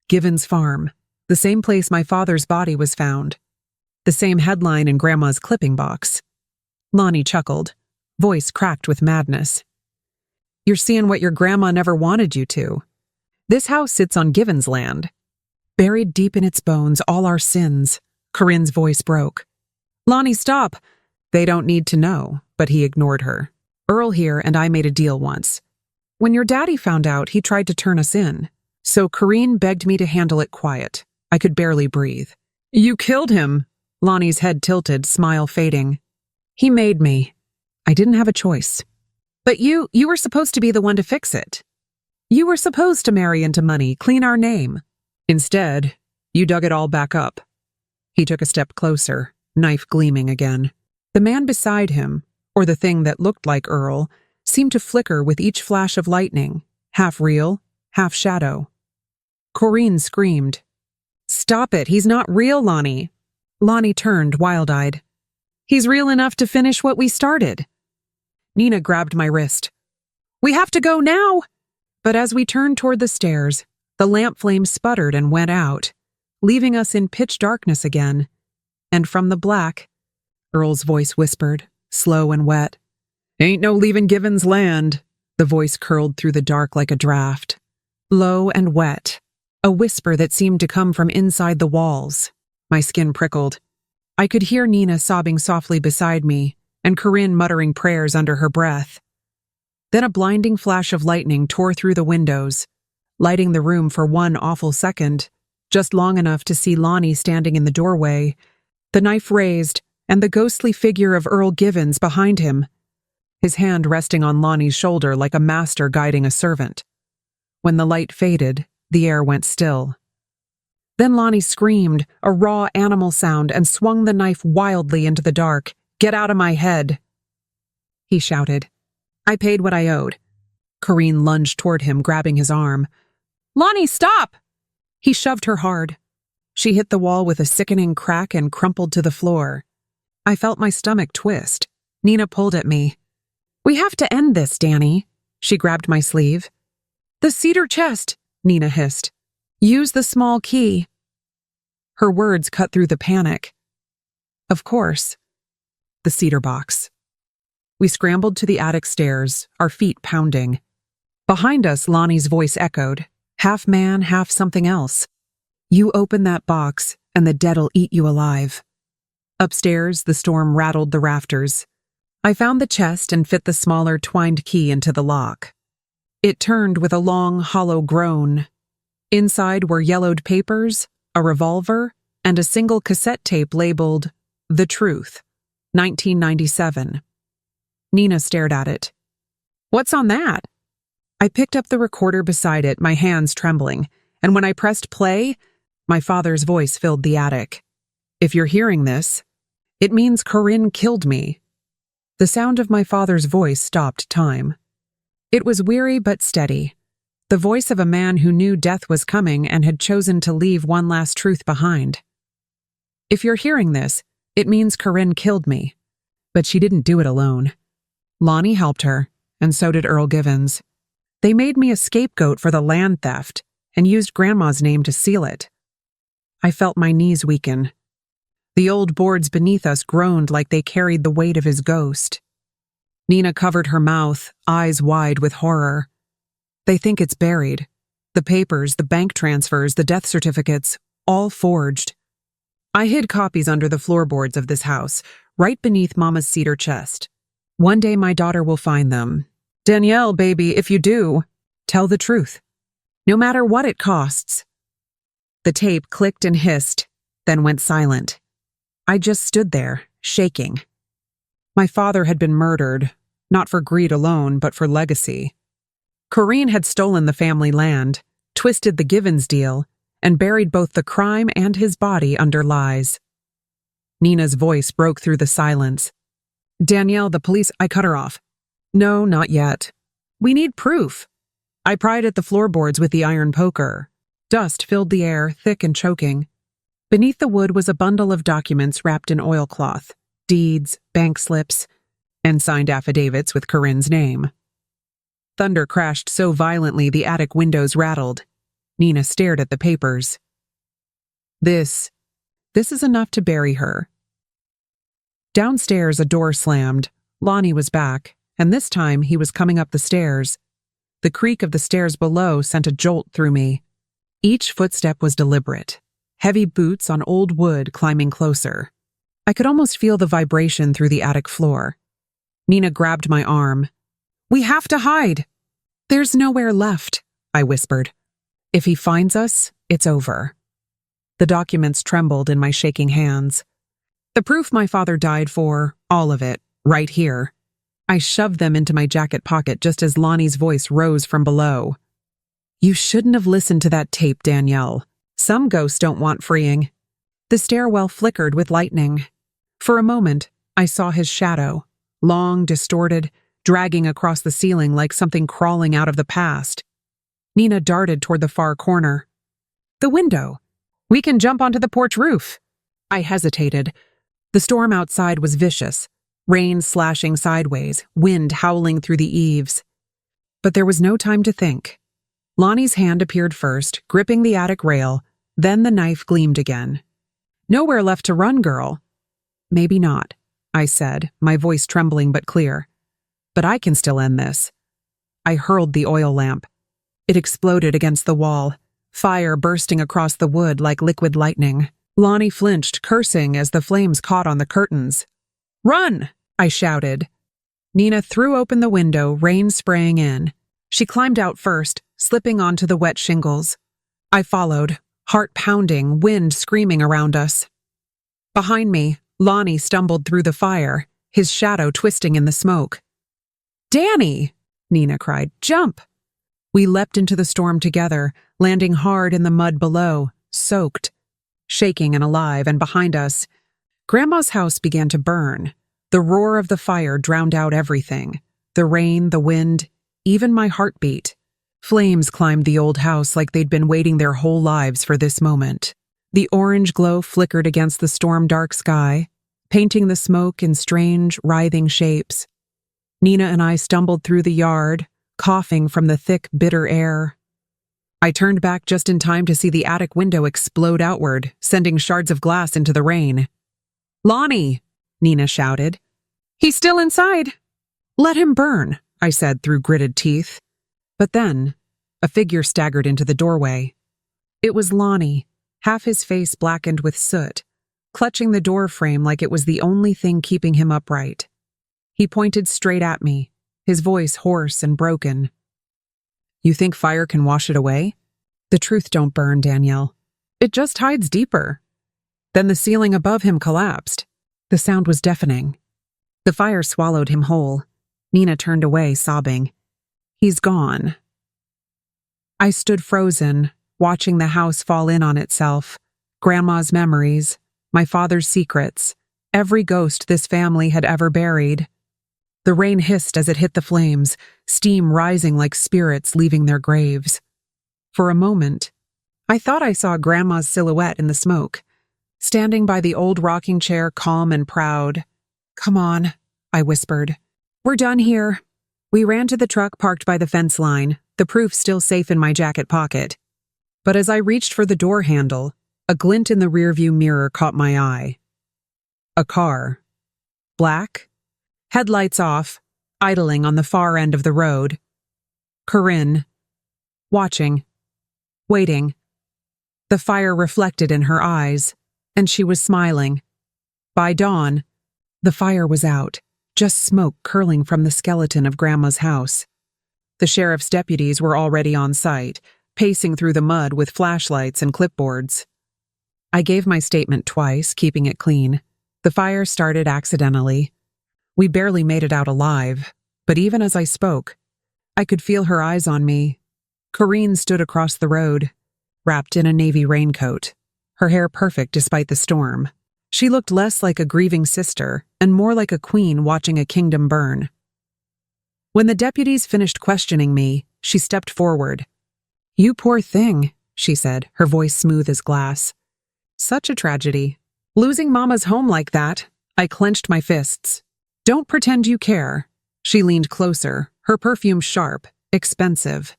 Givens Farm, the same place my father's body was found. The same headline in Grandma's clipping box. Lonnie chuckled, voice cracked with madness. You're seeing what your grandma never wanted you to. This house sits on Givens land. Buried deep in its bones, all our sins. Corinne's voice broke. Lonnie, stop. They don't need to know, but he ignored her. Earl here and I made a deal once. When your daddy found out, he tried to turn us in. So Corinne begged me to handle it quiet. I could barely breathe. You killed him. Lonnie's head tilted, smile fading. He made me. I didn't have a choice. But you were supposed to be the one to fix it. You were supposed to marry into money, clean our name. Instead, you dug it all back up. He took a step closer, knife gleaming again. The man beside him, or the thing that looked like Earl, seemed to flicker with each flash of lightning, half real, half shadow. Corinne screamed. Stop it, he's not real, Lonnie. Lonnie turned, wild-eyed. He's real enough to finish what we started. Nina grabbed my wrist. We have to go now! But as we turned toward the stairs, the lamp flame sputtered and went out, leaving us in pitch darkness again. And from the black, Earl's voice whispered, slow and wet. Ain't no leaving Givens land. The voice curled through the dark like a draft. Low and wet. a whisper that seemed to come from inside the walls. My skin prickled. I could hear Nina sobbing softly beside me, and Corinne muttering prayers under her breath. Then a blinding flash of lightning tore through the windows, lighting the room for one awful second, just long enough to see Lonnie standing in the doorway, the knife raised, and the ghostly figure of Earl Givens behind him, his hand resting on Lonnie's shoulder like a master guiding a servant. When the light faded, the air went still. Then Lonnie screamed, a raw animal sound, and swung the knife wildly into the dark. "Get out of my head!" he shouted. I paid what I owed. Corinne lunged toward him, grabbing his arm. "Lonnie, stop!" He shoved her hard. She hit the wall with a sickening crack and crumpled to the floor. I felt my stomach twist. Nina pulled at me. "We have to end this, Danny." She grabbed my sleeve. "The cedar chest," Nina hissed. "Use the small key." Her words cut through the panic. Of course. The cedar box. We scrambled to the attic stairs, our feet pounding. Behind us, Lonnie's voice echoed, half man, half something else. "You open that box, and the dead'll eat you alive." Upstairs, the storm rattled the rafters. I found the chest and fit the smaller twined key into the lock. It turned with a long, hollow groan. Inside were yellowed papers, a revolver, and a single cassette tape labeled The Truth, 1997. Nina stared at it. "What's on that?" I picked up the recorder beside it, my hands trembling, and when I pressed play, my father's voice filled the attic. "If you're hearing this, it means Corinne killed me." The sound of my father's voice stopped time. It was weary but steady, the voice of a man who knew death was coming and had chosen to leave one last truth behind. "If you're hearing this, it means Corinne killed me. But she didn't do it alone. Lonnie helped her, and so did Earl Givens. They made me a scapegoat for the land theft and used Grandma's name to seal it." I felt my knees weaken. The old boards beneath us groaned like they carried the weight of his ghost. Nina covered her mouth, eyes wide with horror. "They think it's buried. The papers, the bank transfers, the death certificates, all forged." I hid copies under the floorboards of this house, right beneath Mama's cedar chest. "One day my daughter will find them. Danielle, baby, if you do, tell the truth. No matter what it costs." The tape clicked and hissed, then went silent. I just stood there, shaking. My father had been murdered, not for greed alone, but for legacy. Corinne had stolen the family land, twisted the Givens deal, and buried both the crime and his body under lies. Nina's voice broke through the silence. "Danielle, the police—" I cut her off. "No, not yet. We need proof." I pried at the floorboards with the iron poker. Dust filled the air, thick and choking. Beneath the wood was a bundle of documents wrapped in oilcloth, deeds, bank slips, and signed affidavits with Corinne's name. Thunder crashed so violently the attic windows rattled. Nina stared at the papers. This is enough to bury her." Downstairs, a door slammed. Lonnie was back, and this time he was coming up the stairs. The creak of the stairs below sent a jolt through me. Each footstep was deliberate, heavy boots on old wood climbing closer. I could almost feel the vibration through the attic floor. Nina grabbed my arm. "We have to hide." "There's nowhere left," I whispered. "If he finds us, it's over." The documents trembled in my shaking hands. The proof my father died for, all of it, right here. I shoved them into my jacket pocket just as Lonnie's voice rose from below. "You shouldn't have listened to that tape, Danielle. Some ghosts don't want freeing." The stairwell flickered with lightning. For a moment, I saw his shadow, long, distorted, dragging across the ceiling like something crawling out of the past. Nina darted toward the far corner. "The window. We can jump onto the porch roof." I hesitated. The storm outside was vicious, rain slashing sideways, wind howling through the eaves. But there was no time to think. Lonnie's hand appeared first, gripping the attic rail, then the knife gleamed again. "Nowhere left to run, girl." "Maybe not," I said, my voice trembling but clear. "But I can still end this." I hurled the oil lamp. It exploded against the wall. fire bursting across the wood like liquid lightning. Lonnie flinched, cursing as the flames caught on the curtains. "Run!" I shouted. Nina threw open the window, rain spraying in. She climbed out first, slipping onto the wet shingles. I followed, heart pounding, wind screaming around us. Behind me, Lonnie stumbled through the fire, his shadow twisting in the smoke. "Danny!" Nina cried. "Jump!" We leapt into the storm together, landing hard in the mud below, soaked, shaking and alive, and behind us, Grandma's house began to burn. The roar of the fire drowned out everything. The rain, the wind, even my heartbeat. Flames climbed the old house like they'd been waiting their whole lives for this moment. The orange glow flickered against the storm-dark sky, painting the smoke in strange, writhing shapes. Nina and I stumbled through the yard, coughing from the thick, bitter air. I turned back just in time to see the attic window explode outward, sending shards of glass into the rain. "Lonnie!" Nina shouted. "He's still inside!" "Let him burn," I said through gritted teeth. But then, a figure staggered into the doorway. It was Lonnie, half his face blackened with soot, clutching the door frame like it was the only thing keeping him upright. He pointed straight at me, his voice hoarse and broken. "You think fire can wash it away? The truth don't burn, Danielle. It just hides deeper." Then the ceiling above him collapsed. The sound was deafening. The fire swallowed him whole. Nina turned away, sobbing. "He's gone." I stood frozen, watching the house fall in on itself. Grandma's memories, my father's secrets, every ghost this family had ever buried. The rain hissed as it hit the flames, steam rising like spirits leaving their graves. For a moment, I thought I saw Grandma's silhouette in the smoke, standing by the old rocking chair, calm and proud. "Come on," I whispered. "We're done here." We ran to the truck parked by the fence line, the proof still safe in my jacket pocket. But as I reached for the door handle, a glint in the rearview mirror caught my eye. A car. Black, headlights off, idling on the far end of the road. Corinne. Watching. Waiting. The fire reflected in her eyes, and she was smiling. By dawn, the fire was out, just smoke curling from the skeleton of Grandma's house. The sheriff's deputies were already on site, pacing through the mud with flashlights and clipboards. I gave my statement twice, keeping it clean. The fire started accidentally. We barely made it out alive, but even as I spoke, I could feel her eyes on me. Corinne stood across the road, wrapped in a navy raincoat, her hair perfect despite the storm. She looked less like a grieving sister and more like a queen watching a kingdom burn. When the deputies finished questioning me, she stepped forward. "You poor thing," she said, her voice smooth as glass. "Such a tragedy. Losing Mama's home like that." I clenched my fists. "Don't pretend you care." She leaned closer, her perfume sharp, expensive.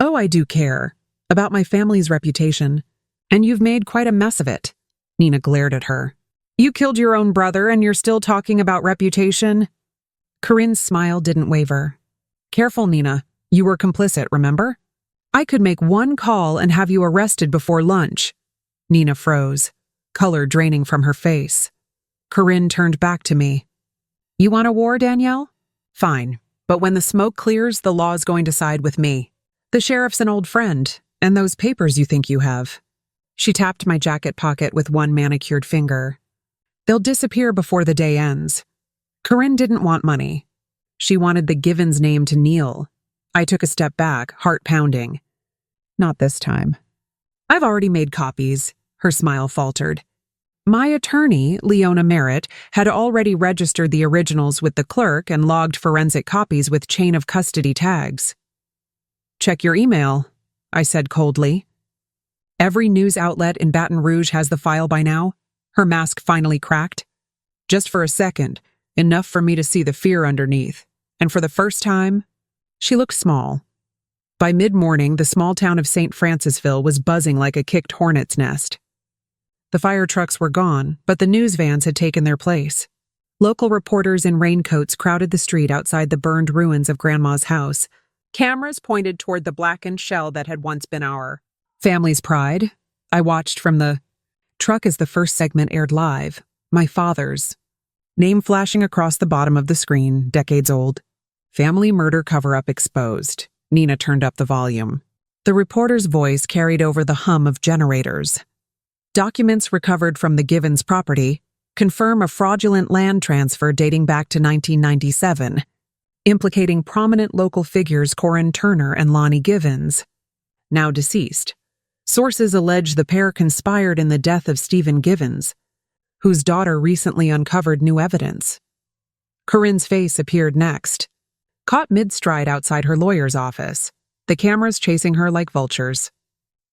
"Oh, I do care. About my family's reputation. And you've made quite a mess of it." Nina glared at her. "You killed your own brother and you're still talking about reputation?" Corinne's smile didn't waver. "Careful, Nina. You were complicit, remember? I could make one call and have you arrested before lunch." Nina froze, color draining from her face. Corinne turned back to me. "You want a war, Danielle? Fine. But when the smoke clears, the law's going to side with me. The sheriff's an old friend, and those papers you think you have." She tapped my jacket pocket with one manicured finger. "They'll disappear before the day ends." Corinne didn't want money. She wanted the Givens name to kneel. I took a step back, heart pounding. "Not this time." "I've already made copies," her smile faltered. My attorney, Leona Merritt, had already registered the originals with the clerk and logged forensic copies with chain of custody tags. "Check your email," I said coldly. "Every news outlet in Baton Rouge has the file by now." Her mask finally cracked. Just for a second, enough for me to see the fear underneath. And for the first time, she looked small. By mid-morning, the small town of St. Francisville was buzzing like a kicked hornet's nest. The fire trucks were gone, but the news vans had taken their place. Local reporters in raincoats crowded the street outside the burned ruins of Grandma's house. Cameras pointed toward the blackened shell that had once been our Family's pride. I watched from the truck as the first segment aired live. My father's. Name flashing across the bottom of the screen, decades old. Family murder cover-up exposed. Nina turned up the volume. The reporter's voice carried over the hum of generators. Documents recovered from the Givens property confirm a fraudulent land transfer dating back to 1997, implicating prominent local figures Corinne Turner and Lonnie Givens, now deceased. Sources allege the pair conspired in the death of Stephen Givens, whose daughter recently uncovered new evidence. Corinne's face appeared next, caught mid-stride outside her lawyer's office, the cameras chasing her like vultures.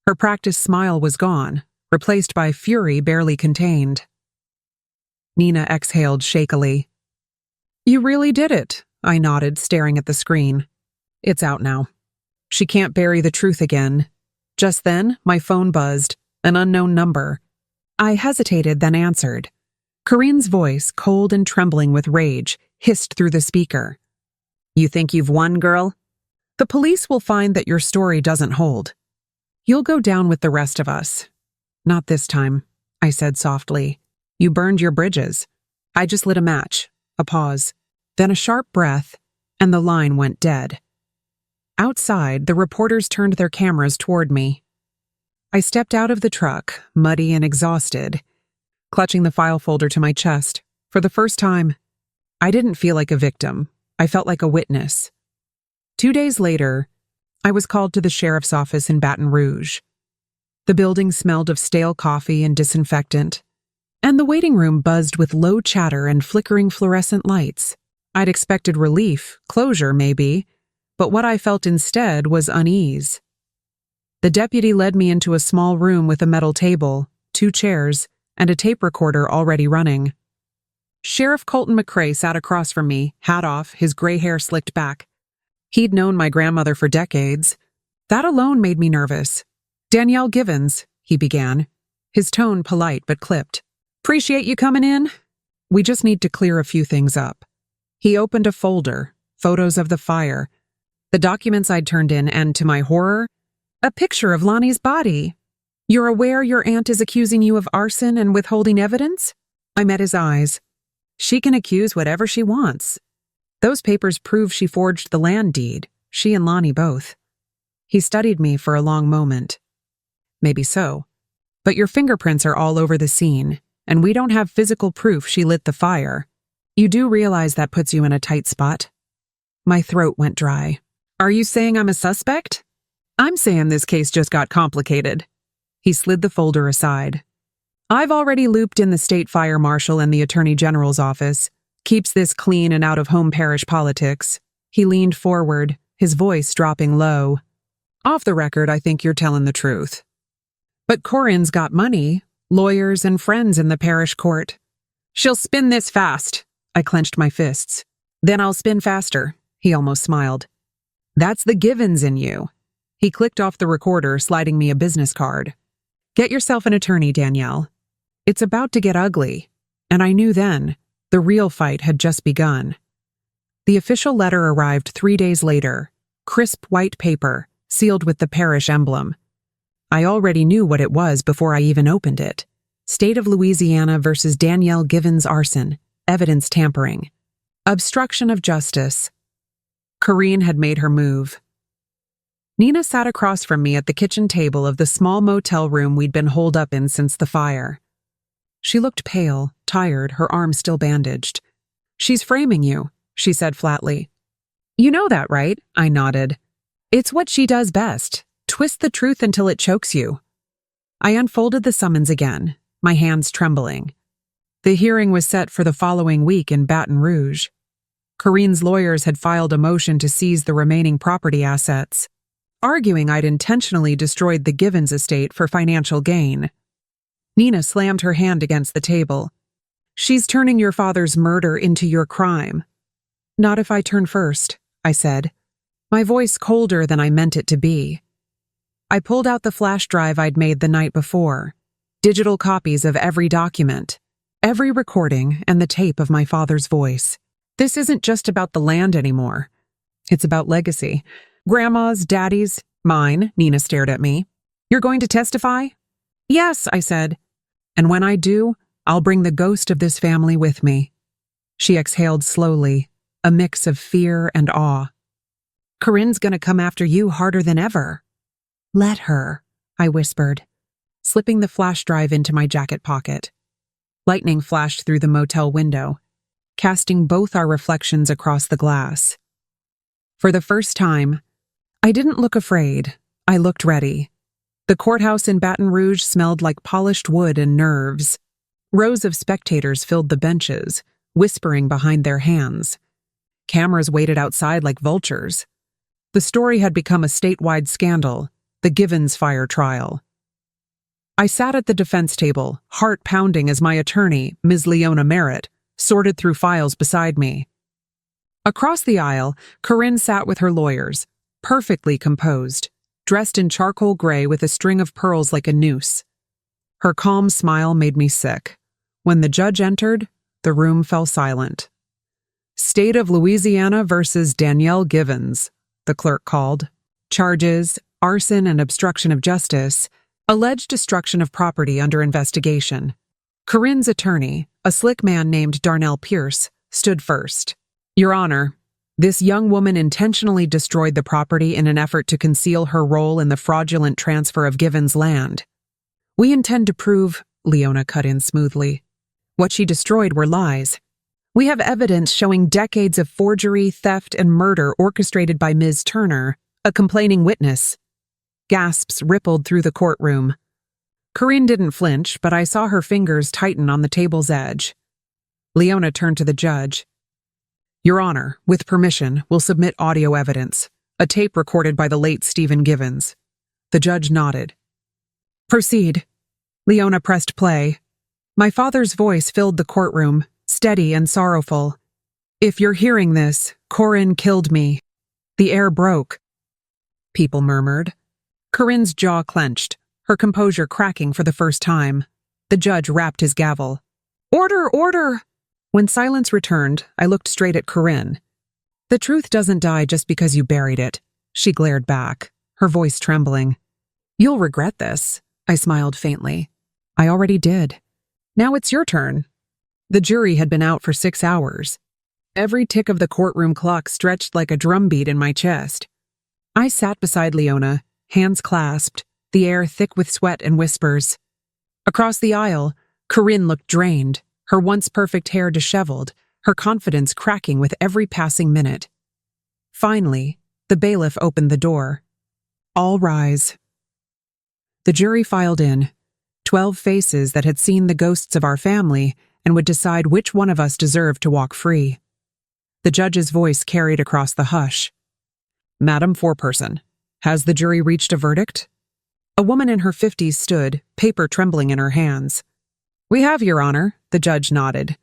Her practiced smile was gone, replaced by fury barely contained. Nina exhaled shakily. "You really did it," I nodded, staring at the screen. "It's out now. She can't bury the truth again." Just then, my phone buzzed, an unknown number. I hesitated, then answered. Corinne's voice, cold and trembling with rage, hissed through the speaker. "You think you've won, girl? The police will find that your story doesn't hold. You'll go down with the rest of us." "Not this time," I said softly. "You burned your bridges." I just lit a match. A pause. Then a sharp breath, and the line went dead. Outside, the reporters turned their cameras toward me. I stepped out of the truck, muddy and exhausted, clutching the file folder to my chest. For the first time, I didn't feel like a victim. I felt like a witness. 2 days later, I was called to the sheriff's office in Baton Rouge. The building smelled of stale coffee and disinfectant, and the waiting room buzzed with low chatter and flickering fluorescent lights. I'd expected relief, closure maybe, but what I felt instead was unease. The deputy led me into a small room with a metal table, 2 chairs, and a tape recorder already running. Sheriff Colton McCrae sat across from me, hat off, his gray hair slicked back. He'd known my grandmother for decades. That alone made me nervous. "Danielle Givens," he began, his tone polite but clipped. "Appreciate you coming in. We just need to clear a few things up." He opened a folder, photos of the fire, the documents I'd turned in, and to my horror, a picture of Lonnie's body. "You're aware your aunt is accusing you of arson and withholding evidence?" I met his eyes. "She can accuse whatever she wants. Those papers prove she forged the land deed, she and Lonnie both." He studied me for a long moment. "Maybe so. But your fingerprints are all over the scene, and we don't have physical proof she lit the fire. You do realize that puts you in a tight spot?" My throat went dry. "Are you saying I'm a suspect?" "I'm saying this case just got complicated." He slid the folder aside. "I've already looped in the state fire marshal and the attorney general's office. Keeps this clean and out of home parish politics." He leaned forward, his voice dropping low. "Off the record, I think you're telling the truth. But Corinne's got money, lawyers and friends in the parish court. She'll spin this fast." I clenched my fists. "Then I'll spin faster," he almost smiled. "That's the Givens in you." He clicked off the recorder, sliding me a business card. "Get yourself an attorney, Danielle. It's about to get ugly." And I knew then, the real fight had just begun. The official letter arrived 3 days later, crisp white paper, sealed with the parish emblem. I already knew what it was before I even opened it. State of Louisiana versus Danielle Givens arson, evidence tampering, obstruction of justice. Corinne had made her move. Nina sat across from me at the kitchen table of the small motel room we'd been holed up in since the fire. She looked pale, tired, her arm still bandaged. "She's framing you," she said flatly. "You know that, right?" I nodded. "It's what she does best. Twist the truth until it chokes you." I unfolded the summons again, my hands trembling. The hearing was set for the following week in Baton Rouge. Corinne's lawyers had filed a motion to seize the remaining property assets, arguing I'd intentionally destroyed the Givens estate for financial gain. Nina slammed her hand against the table. "She's turning your father's murder into your crime." "Not if I turn first," I said, my voice colder than I meant it to be. I pulled out the flash drive I'd made the night before, digital copies of every document, every recording, and the tape of my father's voice. This isn't just about the land anymore. It's about legacy. Grandma's, Daddy's, mine, Nina stared at me. You're going to testify? Yes, I said. And when I do, I'll bring the ghost of this family with me. She exhaled slowly, a mix of fear and awe. Corinne's gonna come after you harder than ever. Let her, I whispered, slipping the flash drive into my jacket pocket. Lightning flashed through the motel window, casting both our reflections across the glass. For the first time, I didn't look afraid. I looked ready. The courthouse in Baton Rouge smelled like polished wood and nerves. Rows of spectators filled the benches, whispering behind their hands. Cameras waited outside like vultures. The story had become a statewide scandal, the Givens fire trial. I sat at the defense table, heart pounding as my attorney, Ms. Leona Merritt, sorted through files beside me. Across the aisle, Corinne sat with her lawyers, perfectly composed, dressed in charcoal gray with a string of pearls like a noose. Her calm smile made me sick. When the judge entered, the room fell silent. State of Louisiana versus Danielle Givens, the clerk called. Charges, arson and obstruction of justice, alleged destruction of property under investigation. Corinne's attorney, a slick man named Darnell Pierce, stood first. Your Honor, this young woman intentionally destroyed the property in an effort to conceal her role in the fraudulent transfer of Givens' land. We intend to prove, Leona cut in smoothly, what she destroyed were lies. We have evidence showing decades of forgery, theft, and murder orchestrated by Ms. Turner, a complaining witness. Gasps rippled through the courtroom. Corinne didn't flinch, but I saw her fingers tighten on the table's edge. Leona turned to the judge. Your Honor, with permission, we'll submit audio evidence, a tape recorded by the late Stephen Givens. The judge nodded. Proceed. Leona pressed play. My father's voice filled the courtroom, steady and sorrowful. If you're hearing this, Corinne killed me. The air broke. People murmured. Corinne's jaw clenched, her composure cracking for the first time. The judge rapped his gavel. Order, order! When silence returned, I looked straight at Corinne. The truth doesn't die just because you buried it, she glared back, her voice trembling. You'll regret this, I smiled faintly. I already did. Now it's your turn. The jury had been out for 6 hours. Every tick of the courtroom clock stretched like a drumbeat in my chest. I sat beside Leona, hands clasped, the air thick with sweat and whispers. Across the aisle, Corinne looked drained, her once perfect hair disheveled, her confidence cracking with every passing minute. Finally, the bailiff opened the door. All rise. The jury filed in, 12 faces that had seen the ghosts of our family and would decide which one of us deserved to walk free. The judge's voice carried across the hush. Madam Foreperson, has the jury reached a verdict? A woman in her 50s stood, paper trembling in her hands. We have, Your Honor, the judge nodded.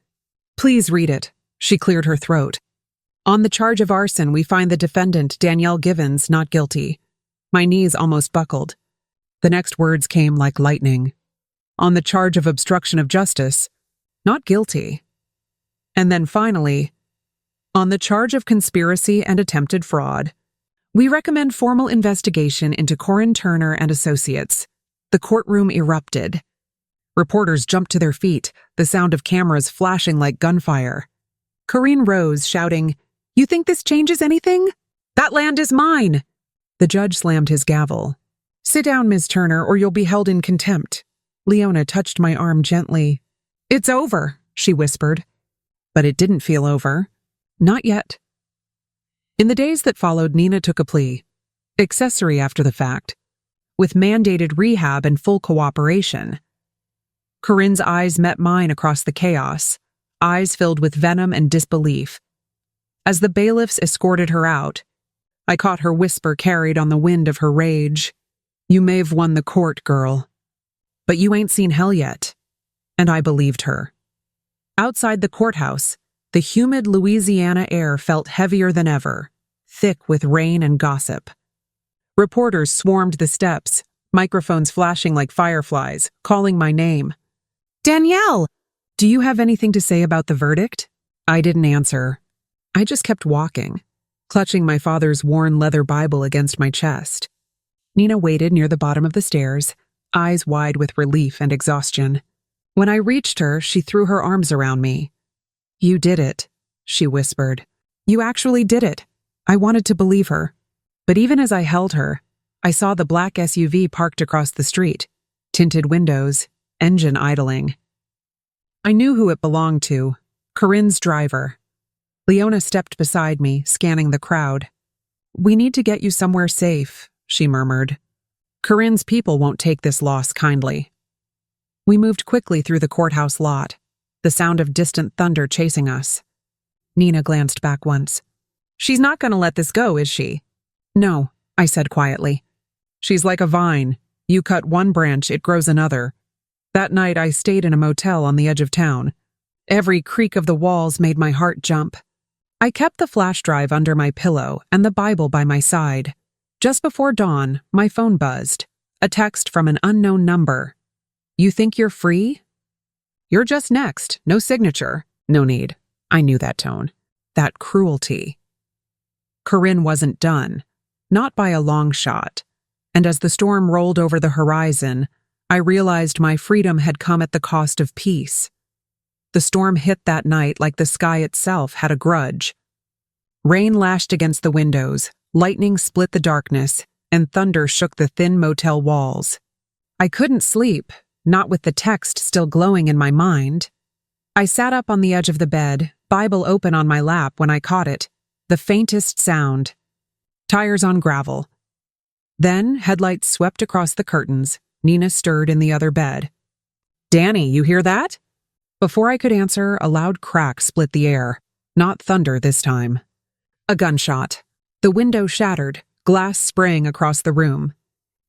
Please read it. She cleared her throat. On the charge of arson, we find the defendant, Danielle Givens, not guilty. My knees almost buckled. The next words came like lightning. On the charge of obstruction of justice, not guilty. And then finally, on the charge of conspiracy and attempted fraud, we recommend formal investigation into Corinne Turner and Associates. The courtroom erupted. Reporters jumped to their feet, the sound of cameras flashing like gunfire. Corinne rose, shouting, You think this changes anything? That land is mine! The judge slammed his gavel. Sit down, Ms. Turner, or you'll be held in contempt. Leona touched my arm gently. It's over, she whispered. But it didn't feel over. Not yet. In the days that followed, Nina took a plea. Accessory after the fact. With mandated rehab and full cooperation. Corinne's eyes met mine across the chaos, eyes filled with venom and disbelief. As the bailiffs escorted her out, I caught her whisper carried on the wind of her rage. You may have won the court, girl. But you ain't seen hell yet. And I believed her. Outside the courthouse, the humid Louisiana air felt heavier than ever, thick with rain and gossip. Reporters swarmed the steps, microphones flashing like fireflies, calling my name. Danielle! Do you have anything to say about the verdict? I didn't answer. I just kept walking, clutching my father's worn leather Bible against my chest. Nina waited near the bottom of the stairs, eyes wide with relief and exhaustion. When I reached her, she threw her arms around me. "You did it," she whispered. "You actually did it." I wanted to believe her. But even as I held her, I saw the black SUV parked across the street, tinted windows, engine idling. I knew who it belonged to, Corinne's driver. Leona stepped beside me, scanning the crowd. "We need to get you somewhere safe," she murmured. "Corinne's people won't take this loss kindly." We moved quickly through the courthouse lot, the sound of distant thunder chasing us. Nina glanced back once. "She's not going to let this go, is she?" "No," I said quietly. "She's like a vine. You cut one branch, it grows another." That night I stayed in a motel on the edge of town. Every creak of the walls made my heart jump. I kept the flash drive under my pillow and the Bible by my side. Just before dawn, my phone buzzed. A text from an unknown number. "You think you're free? You're just next. No signature. No need." I knew that tone. That cruelty. Corinne wasn't done. Not by a long shot. And as the storm rolled over the horizon, I realized my freedom had come at the cost of peace. The storm hit that night like the sky itself had a grudge. Rain lashed against the windows, lightning split the darkness, and thunder shook the thin motel walls. I couldn't sleep, not with the text still glowing in my mind. I sat up on the edge of the bed, Bible open on my lap when I caught it, the faintest sound. Tires on gravel. Then headlights swept across the curtains. Nina stirred in the other bed. "Danny, you hear that?" Before I could answer, a loud crack split the air. Not thunder this time. A gunshot. The window shattered, glass spraying across the room.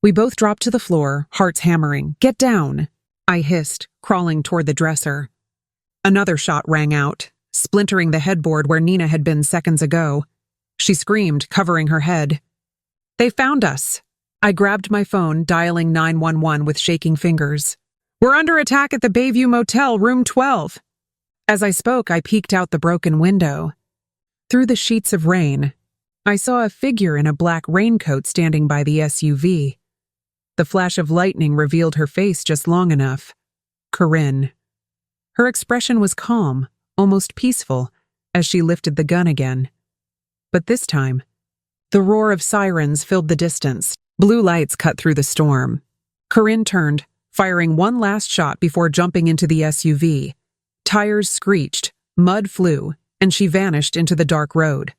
We both dropped to the floor, hearts hammering. "Get down!" I hissed, crawling toward the dresser. Another shot rang out, splintering the headboard where Nina had been seconds ago. She screamed, covering her head. "They found us!" I grabbed my phone, dialing 911 with shaking fingers. "We're under attack at the Bayview Motel, room 12. As I spoke, I peeked out the broken window. Through the sheets of rain, I saw a figure in a black raincoat standing by the SUV. The flash of lightning revealed her face just long enough. Corinne. Her expression was calm, almost peaceful, as she lifted the gun again. But this time, the roar of sirens filled the distance. Blue lights cut through the storm. Corinne turned, firing one last shot before jumping into the SUV. Tires screeched, mud flew, and she vanished into the dark road.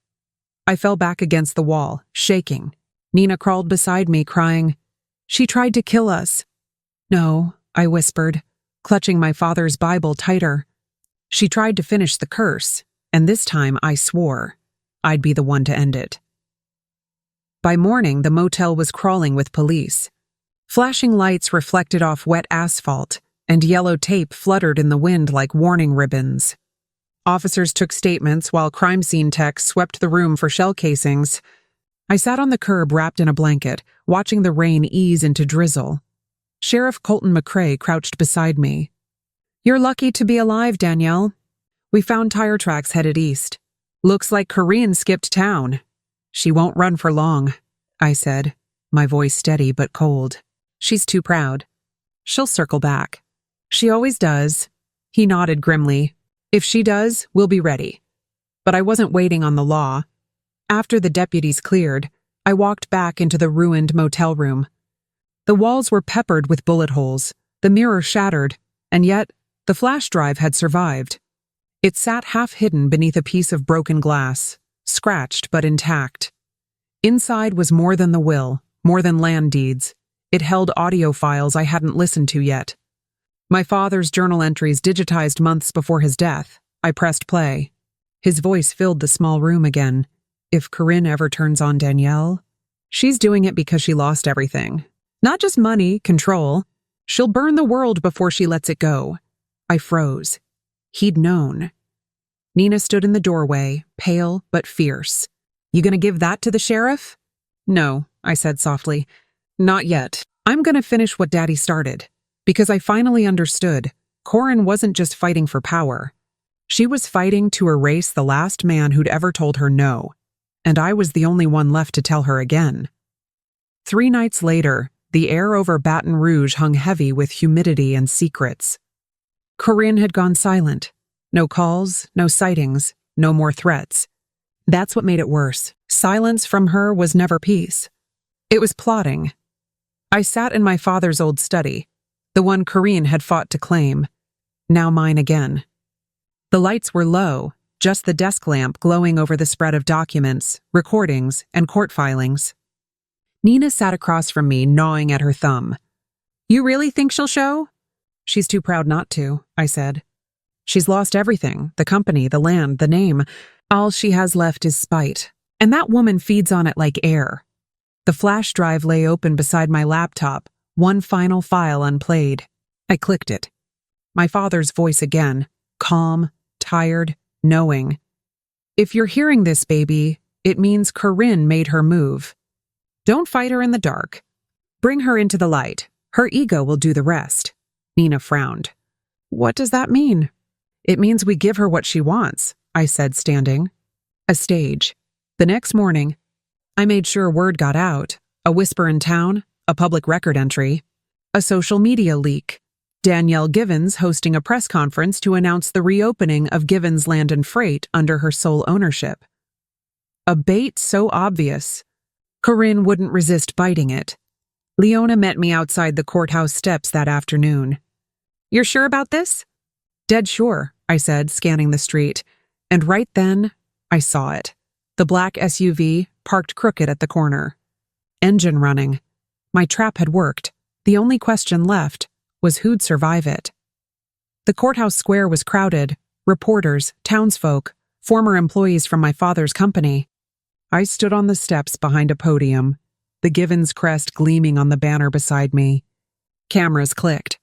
I fell back against the wall, shaking. Nina crawled beside me, crying, "She tried to kill us." "No," I whispered, clutching my father's Bible tighter. "She tried to finish the curse, and this time I swore I'd be the one to end it." By morning, the motel was crawling with police. Flashing lights reflected off wet asphalt, and yellow tape fluttered in the wind like warning ribbons. Officers took statements while crime scene techs swept the room for shell casings. I sat on the curb wrapped in a blanket, watching the rain ease into drizzle. Sheriff Colton McCrae crouched beside me. "You're lucky to be alive, Danielle. We found tire tracks headed east. Looks like Corinne skipped town." "She won't run for long," I said, my voice steady but cold. "She's too proud. She'll circle back." "She always does." He nodded grimly. "If she does, we'll be ready." But I wasn't waiting on the law. After the deputies cleared, I walked back into the ruined motel room. The walls were peppered with bullet holes, the mirror shattered, and yet the flash drive had survived. It sat half-hidden beneath a piece of broken glass, scratched but intact. Inside was more than the will, more than land deeds. It held audio files I hadn't listened to yet. My father's journal entries digitized months before his death. I pressed play. His voice filled the small room again. "If Corinne ever turns on Danielle, she's doing it because she lost everything. Not just money, control. She'll burn the world before she lets it go." I froze. He'd known. Nina stood in the doorway, pale but fierce. "You gonna give that to the sheriff?" "No," I said softly. "Not yet. I'm gonna finish what Daddy started. Because I finally understood. Corinne wasn't just fighting for power. She was fighting to erase the last man who'd ever told her no. And I was the only one left to tell her again. 3 nights later, the air over Baton Rouge hung heavy with humidity and secrets. Corinne had gone silent. No calls, no sightings, no more threats. That's what made it worse. Silence from her was never peace. It was plotting. I sat in my father's old study, the one Corinne had fought to claim, now mine again. The lights were low, just the desk lamp glowing over the spread of documents, recordings, and court filings. Nina sat across from me, gnawing at her thumb. "You really think she'll show?" "She's too proud not to," I said. "She's lost everything, the company, the land, the name. All she has left is spite. And that woman feeds on it like air." The flash drive lay open beside my laptop, one final file unplayed. I clicked it. My father's voice again, calm, tired, knowing. "If you're hearing this, baby, it means Corinne made her move. Don't fight her in the dark. Bring her into the light. Her ego will do the rest." Nina frowned. "What does that mean?" "It means we give her what she wants," I said, standing. A stage. The next morning, I made sure word got out. A whisper in town, a public record entry, a social media leak. Danielle Givens hosting a press conference to announce the reopening of Givens Land and Freight under her sole ownership. A bait so obvious, Corinne wouldn't resist biting it. Leona met me outside the courthouse steps that afternoon. "You're sure about this?" "Dead sure," I said, scanning the street. And right then, I saw it. The black SUV parked crooked at the corner. Engine running. My trap had worked. The only question left was who'd survive it. The courthouse square was crowded. Reporters, townsfolk, former employees from my father's company. I stood on the steps behind a podium, the Givens crest gleaming on the banner beside me. Cameras clicked.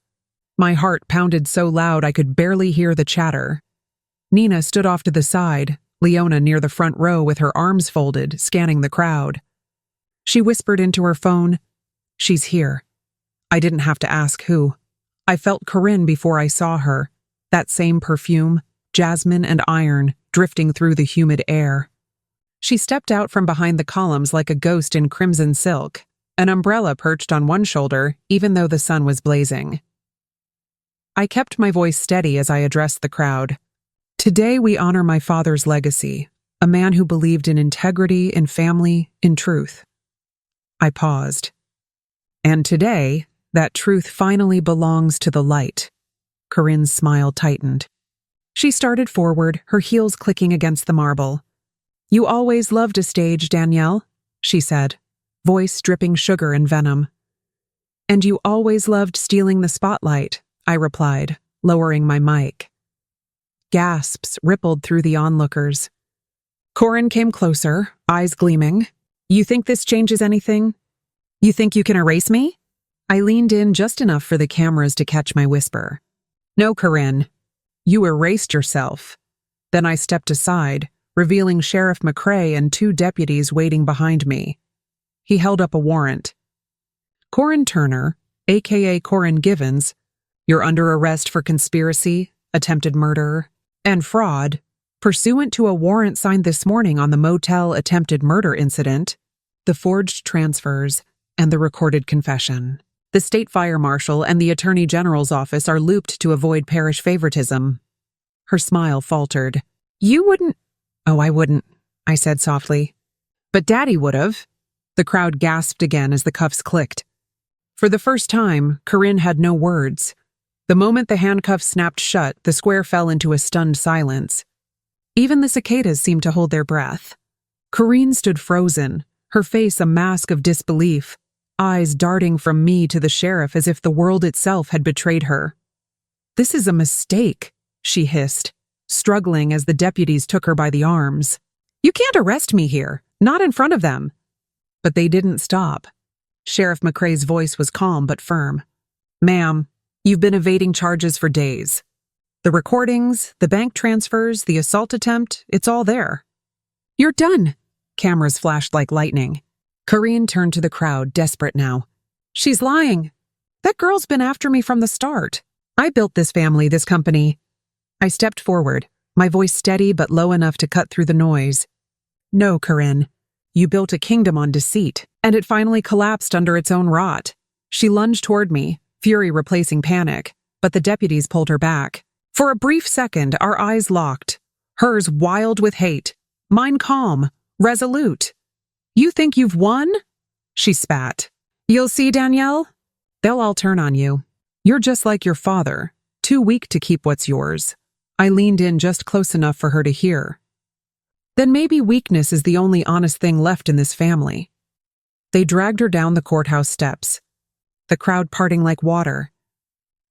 My heart pounded so loud I could barely hear the chatter. Nina stood off to the side, Leona near the front row with her arms folded, scanning the crowd. She whispered into her phone, "She's here." I didn't have to ask who. I felt Corinne before I saw her, that same perfume, jasmine and iron, drifting through the humid air. She stepped out from behind the columns like a ghost in crimson silk, an umbrella perched on one shoulder even though the sun was blazing. I kept my voice steady as I addressed the crowd. "Today we honor my father's legacy, a man who believed in integrity, in family, in truth." I paused. "And today, that truth finally belongs to the light." Corinne's smile tightened. She started forward, her heels clicking against the marble. "You always loved a stage, Danielle," she said, voice dripping sugar and venom. "And you always loved stealing the spotlight," I replied, lowering my mic. Gasps rippled through the onlookers. Corinne came closer, eyes gleaming. "You think this changes anything? You think you can erase me?" I leaned in just enough for the cameras to catch my whisper. "No, Corinne. You erased yourself." Then I stepped aside, revealing Sheriff McCrae and 2 deputies waiting behind me. He held up a warrant. "Corinne Turner, a.k.a. Corinne Givens, you're under arrest for conspiracy, attempted murder, and fraud, pursuant to a warrant signed this morning on the motel attempted murder incident, the forged transfers, and the recorded confession. The state fire marshal and the attorney general's office are looped to avoid parish favoritism." Her smile faltered. "You wouldn't—" "Oh, I wouldn't," I said softly. "But Daddy would have." The crowd gasped again as the cuffs clicked. For the first time, Corinne had no words. The moment the handcuffs snapped shut, the square fell into a stunned silence. Even the cicadas seemed to hold their breath. Corinne stood frozen, her face a mask of disbelief, eyes darting from me to the sheriff as if the world itself had betrayed her. "This is a mistake," she hissed, struggling as the deputies took her by the arms. "You can't arrest me here, not in front of them." But they didn't stop. Sheriff McCrae's voice was calm but firm. "Ma'am, you've been evading charges for days. The recordings, the bank transfers, the assault attempt, it's all there." "You're done." Cameras flashed like lightning. Corinne turned to the crowd, desperate now. "She's lying. That girl's been after me from the start. I built this family, this company." I stepped forward, my voice steady but low enough to cut through the noise. "No, Corinne. You built a kingdom on deceit, and it finally collapsed under its own rot. She lunged toward me, fury replacing panic, but the deputies pulled her back. For a brief second, our eyes locked, hers wild with hate, mine calm, resolute. You think you've won? She spat. You'll see, Danielle. They'll all turn on you. You're just like your father, too weak to keep what's yours. I leaned in just close enough for her to hear. Then maybe weakness is the only honest thing left in this family. They dragged her down the courthouse steps, the crowd parting like water.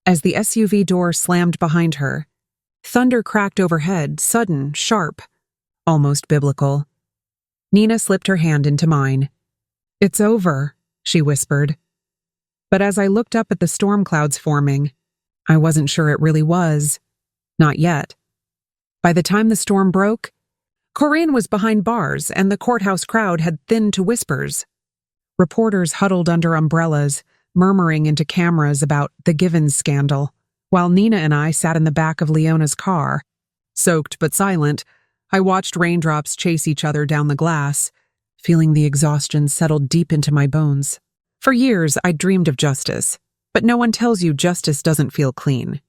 As the SUV door slammed behind her, thunder cracked overhead, sudden, sharp, almost biblical. Nina slipped her hand into mine. It's over, she whispered. But as I looked up at the storm clouds forming, I wasn't sure it really was. Not yet. By the time the storm broke, Corinne was behind bars and the courthouse crowd had thinned to whispers. Reporters huddled under umbrellas, murmuring into cameras about the Givens scandal, while Nina and I sat in the back of Leona's car. Soaked but silent, I watched raindrops chase each other down the glass, feeling the exhaustion settle deep into my bones. For years, I'd dreamed of justice, but no one tells you justice doesn't feel clean.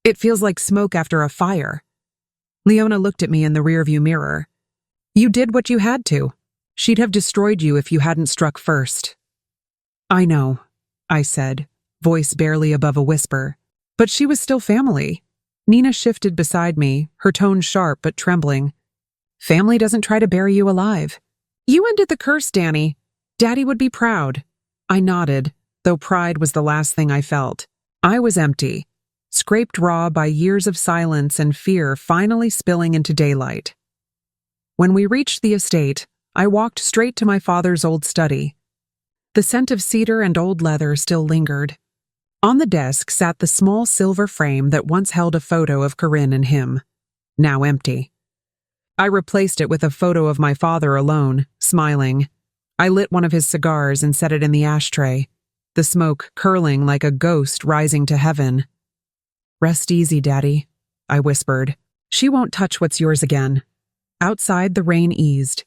It feels like smoke after a fire. Leona looked at me in the rearview mirror. You did what you had to. She'd have destroyed you if you hadn't struck first. I know, I said, voice barely above a whisper. But she was still family. Nina shifted beside me, her tone sharp but trembling. Family doesn't try to bury you alive. You ended the curse, Danny. Daddy would be proud. I nodded, though pride was the last thing I felt. I was empty, scraped raw by years of silence and fear finally spilling into daylight. When we reached the estate, I walked straight to my father's old study. The scent of cedar and old leather still lingered. On the desk sat the small silver frame that once held a photo of Corinne and him, now empty. I replaced it with a photo of my father alone, smiling. I lit one of his cigars and set it in the ashtray, the smoke curling like a ghost rising to heaven. Rest easy, Daddy, I whispered. She won't touch what's yours again. Outside, the rain eased.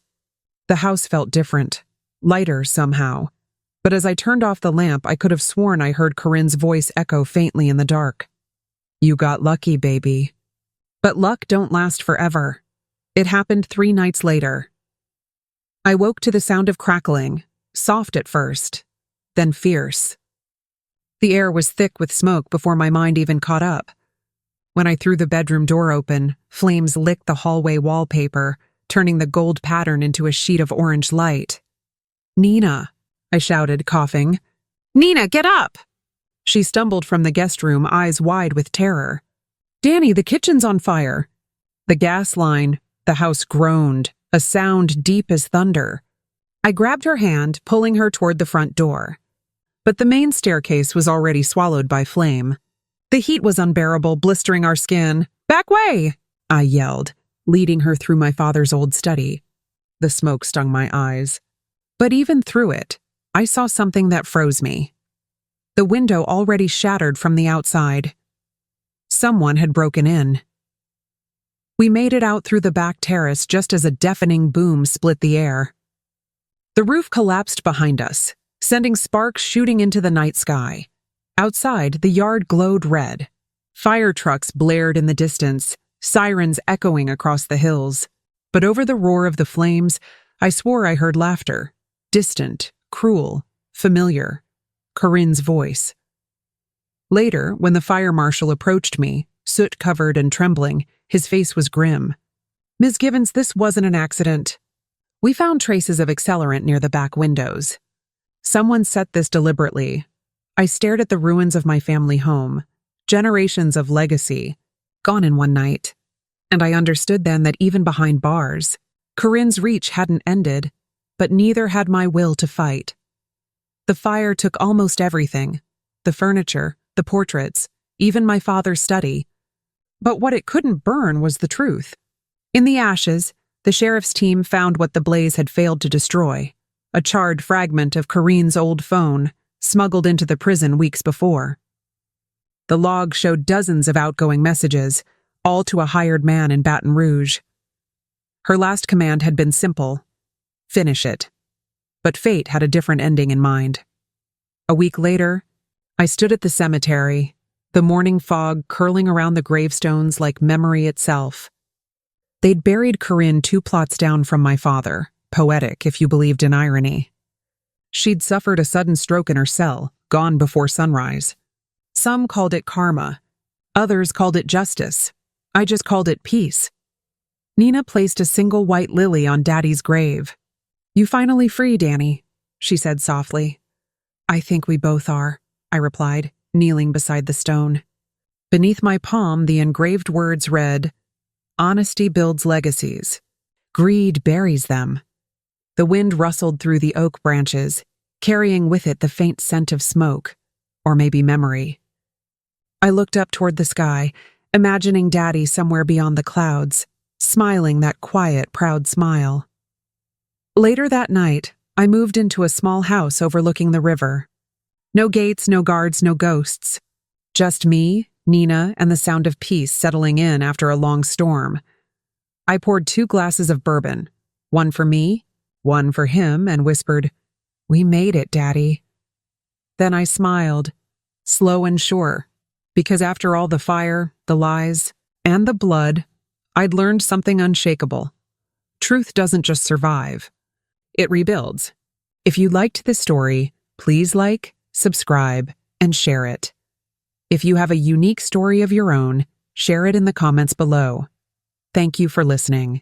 The house felt different, lighter somehow. But as I turned off the lamp, I could have sworn I heard Corinne's voice echo faintly in the dark. You got lucky, baby. But luck don't last forever. It happened 3 nights later. I woke to the sound of crackling, soft at first, then fierce. The air was thick with smoke before my mind even caught up. When I threw the bedroom door open, flames licked the hallway wallpaper, turning the gold pattern into a sheet of orange light. Nina, I shouted, coughing. Nina, get up! She stumbled from the guest room, eyes wide with terror. Danny, the kitchen's on fire. The gas line, the house groaned, a sound deep as thunder. I grabbed her hand, pulling her toward the front door. But the main staircase was already swallowed by flame. The heat was unbearable, blistering our skin. Back way! I yelled, leading her through my father's old study. The smoke stung my eyes. But even through it, I saw something that froze me. The window already shattered from the outside. Someone had broken in. We made it out through the back terrace just as a deafening boom split the air. The roof collapsed behind us, sending sparks shooting into the night sky. Outside, the yard glowed red. Fire trucks blared in the distance, sirens echoing across the hills. But over the roar of the flames, I swore I heard laughter. Distant, cruel, familiar. Corinne's voice. Later, when the fire marshal approached me, soot-covered and trembling, his face was grim. Ms. Givens, this wasn't an accident. We found traces of accelerant near the back windows. Someone set this deliberately. I stared at the ruins of my family home, generations of legacy, gone in one night. And I understood then that even behind bars, Corinne's reach hadn't ended, but neither had my will to fight. The fire took almost everything, the furniture, the portraits, even my father's study. But what it couldn't burn was the truth. In the ashes, the sheriff's team found what the blaze had failed to destroy, a charred fragment of Corinne's old phone, smuggled into the prison weeks before. The log showed dozens of outgoing messages, all to a hired man in Baton Rouge. Her last command had been simple. Finish it. But fate had a different ending in mind. A week later, I stood at the cemetery, the morning fog curling around the gravestones like memory itself. They'd buried Corinne 2 plots down from my father, poetic if you believed in irony. She'd suffered a sudden stroke in her cell, gone before sunrise. Some called it karma. Others called it justice. I just called it peace. Nina placed a single white lily on Daddy's grave. "You finally free, Danny," she said softly. "I think we both are," I replied, kneeling beside the stone. Beneath my palm, the engraved words read, "Honesty builds legacies. Greed buries them." The wind rustled through the oak branches, carrying with it the faint scent of smoke, or maybe memory. I looked up toward the sky, imagining Daddy somewhere beyond the clouds, smiling that quiet, proud smile. Later that night, I moved into a small house overlooking the river. No gates, no guards, no ghosts. Just me, Nina, and the sound of peace settling in after a long storm. I poured 2 glasses of bourbon, one for me, one for him, and whispered, "We made it, Daddy." Then I smiled, slow and sure, because after all the fire, the lies, and the blood, I'd learned something unshakable. Truth doesn't just survive. It rebuilds. If you liked this story, please like, subscribe, and share it. If you have a unique story of your own, share it in the comments below. Thank you for listening.